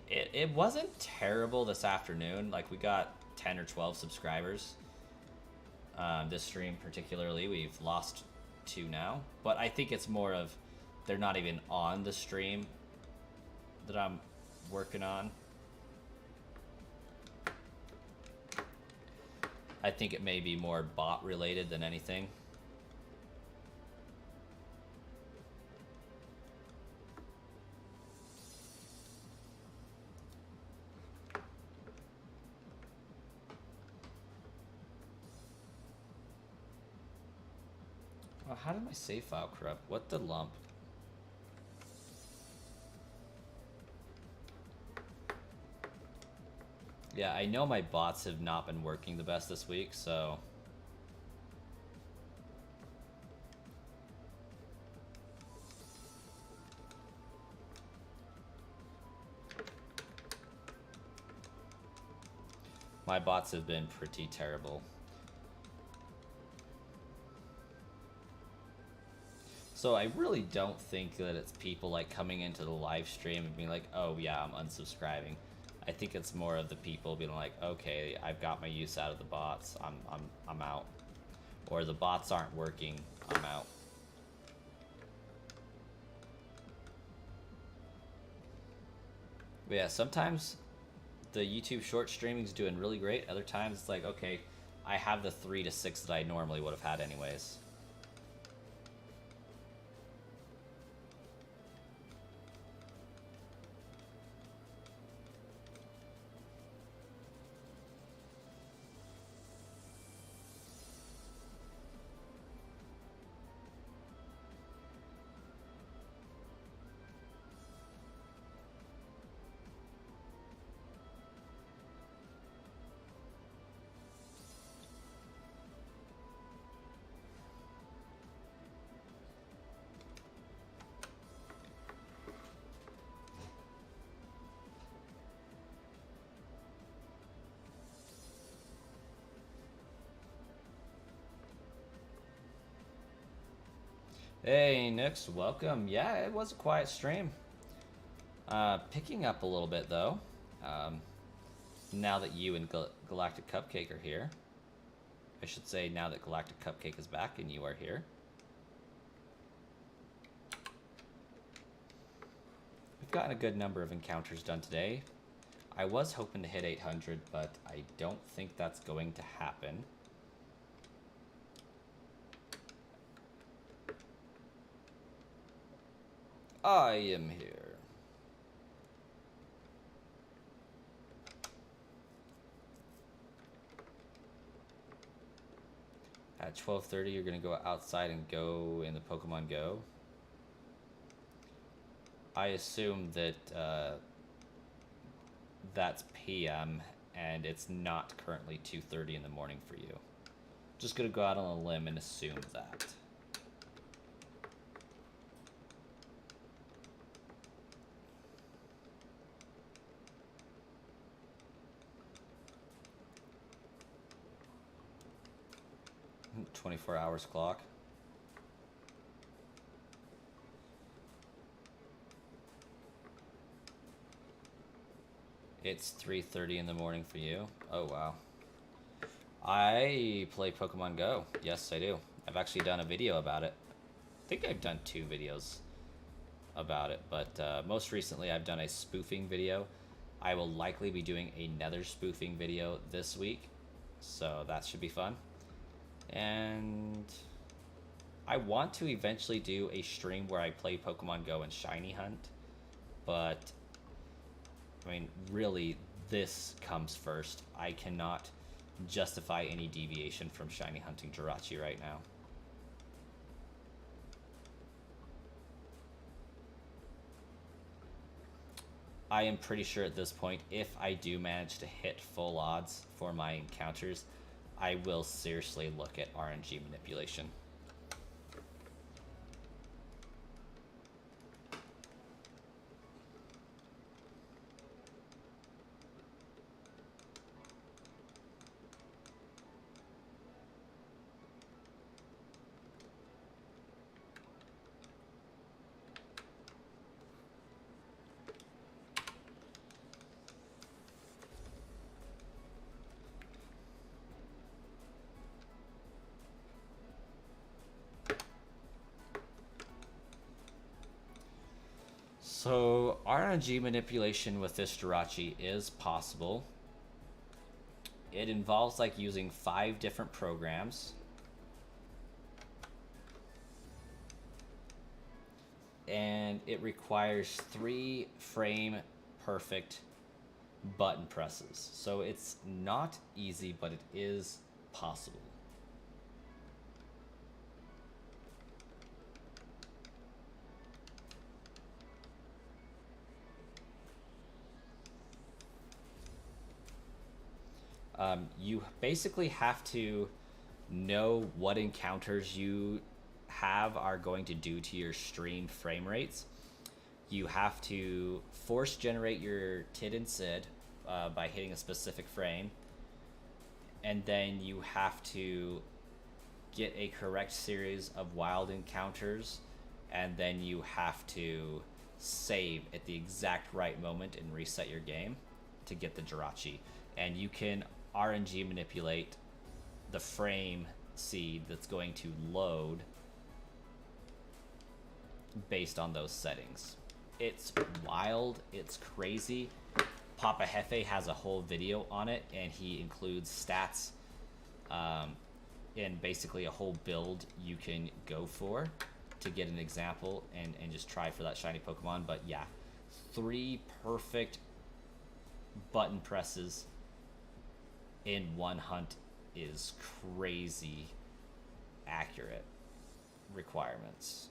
It wasn't terrible this afternoon. Like, we got 10 or 12 subscribers. This stream particularly, we've lost 2 now. But I think it's more of they're not even on the stream that I'm working on. I think it may be more bot related than anything. Oh, how did my save file corrupt? What the lump? Yeah, I know my bots have not been working the best this week, so... my bots have been pretty terrible. So I really don't think that it's people like coming into the live stream and being like, oh yeah, I'm unsubscribing. I think it's more of the people being like, okay, I've got my use out of the bots, I'm out. Or the bots aren't working, I'm out. But yeah, sometimes the YouTube short streaming is doing really great. Other times it's like, okay, I have the 3 to 6 that I normally would have had anyways. Hey, Nix, welcome. Yeah, it was a quiet stream. Picking up a little bit though. Now that you and Galactic Cupcake are here. I should say now that Galactic Cupcake is back and you are here. We've gotten a good number of encounters done today. I was hoping to hit 800, but I don't think that's going to happen. I am here. At 12:30, you're going to go outside and go in the Pokemon Go. I assume that that's PM and it's not currently 2:30 in the morning for you. Just going to go out on a limb and assume that. "24 hours clock." It's 3:30 in the morning for you. Oh wow. I play Pokemon Go. Yes, I do. I've actually done a video about it. I think I've done 2 videos about it, but most recently I've done a spoofing video. I will likely be doing another spoofing video this week, so that should be fun. And I want to eventually do a stream where I play Pokemon Go and Shiny Hunt, but I mean, really, this comes first. I cannot justify any deviation from Shiny Hunting Jirachi right now. I am pretty sure at this point, if I do manage to hit full odds for my encounters, I will seriously look at RNG manipulation. So RNG manipulation with this Jirachi is possible. It involves like using 5 different programs. And it requires 3 frame perfect button presses. So it's not easy, but it is possible. You basically have to know what encounters you have are going to do to your stream frame rates. You have to force generate your TID and SID by hitting a specific frame, and then you have to get a correct series of wild encounters, and then you have to save at the exact right moment and reset your game to get the Jirachi. And you can RNG manipulate the frame seed that's going to load based on those settings. It's wild, it's crazy. Papa Hefe has a whole video on it, and he includes stats and basically a whole build you can go for to get an example and just try for that shiny Pokemon. But yeah, 3 perfect button presses in one hunt is crazy accurate requirements.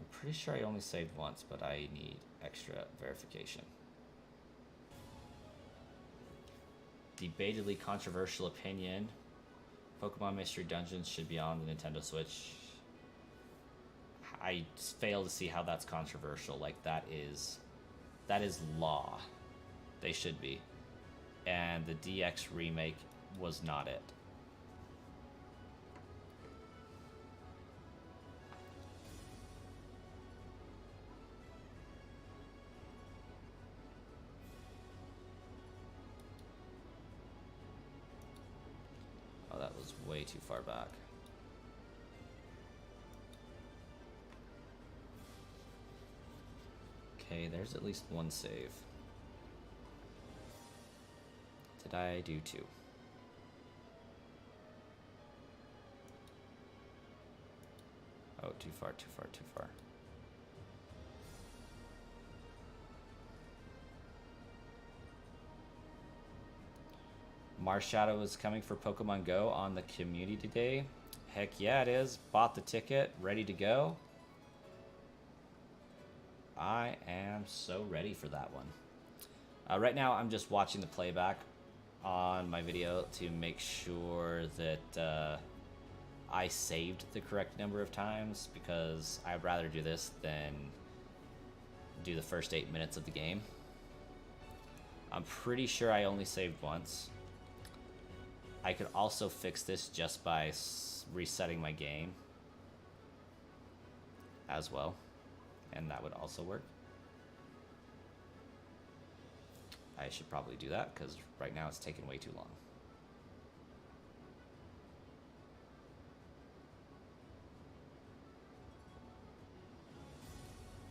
I'm pretty sure I only saved once, but I need extra verification. Debatedly controversial opinion: Pokemon Mystery Dungeons should be on the Nintendo Switch. I fail to see how that's controversial. Like, that is law. They should be. And the DX remake was not it. too far back. Okay, there's at least one save. Did I do 2? Oh, too far, too far, too far. Marshadow is coming for Pokemon Go on the community day. Heck yeah, it is. Bought the ticket, ready to go. I am so ready for that one. Right now, I'm just watching the playback on my video to make sure that I saved the correct number of times, because I'd rather do this than do the first 8 minutes of the game. I'm pretty sure I only saved once. I could also fix this just by resetting my game as well, and that would also work. I should probably do that because right now it's taking way too long.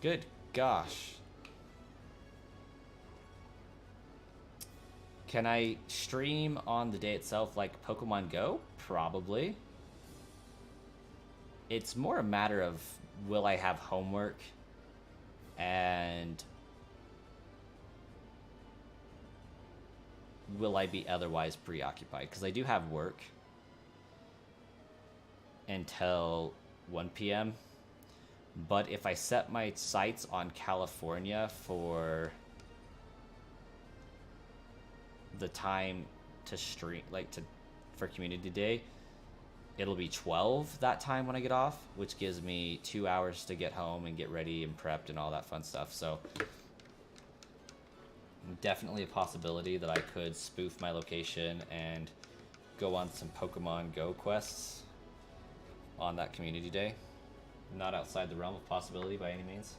Good gosh. Can I stream on the day itself like Pokemon Go? Probably. It's more a matter of, will I have homework and will I be otherwise preoccupied? Because I do have work until 1 p.m. But if I set my sights on California for the time to stream, for community day, it'll be 12 that time when I get off, which gives me 2 hours to get home and get ready and prepped and all that fun stuff. So definitely a possibility that I could spoof my location and go on some Pokemon Go quests on that community day. Not outside the realm of possibility by any means.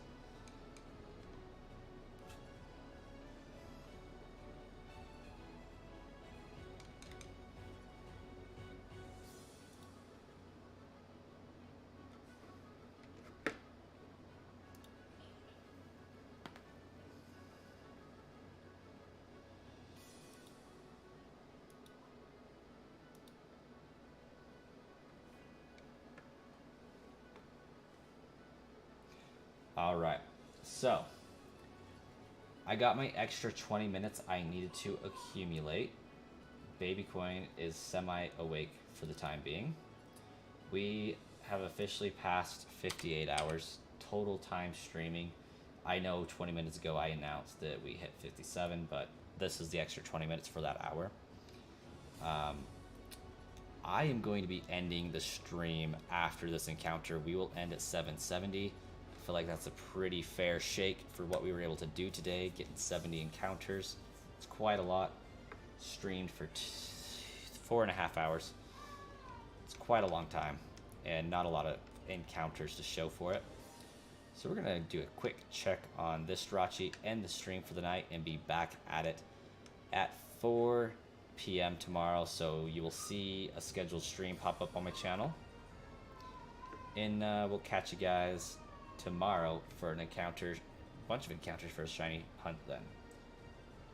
Alright, so I got my extra 20 minutes I needed to accumulate. Baby Coin is semi-awake for the time being. We have officially passed 58 hours total time streaming. I know 20 minutes ago I announced that we hit 57, but this is the extra 20 minutes for that hour. I am going to be ending the stream after this encounter. We will end at 770. I feel like that's a pretty fair shake for what we were able to do today, getting 70 encounters. It's quite a lot. Streamed for 4.5 hours. It's quite a long time, and not a lot of encounters to show for it. So we're gonna do a quick check on this Jirachi, end the stream for the night, and be back at it at 4 p.m. tomorrow. So you will see a scheduled stream pop up on my channel, and we'll catch you guys tomorrow for an encounter, bunch of encounters for a shiny hunt then.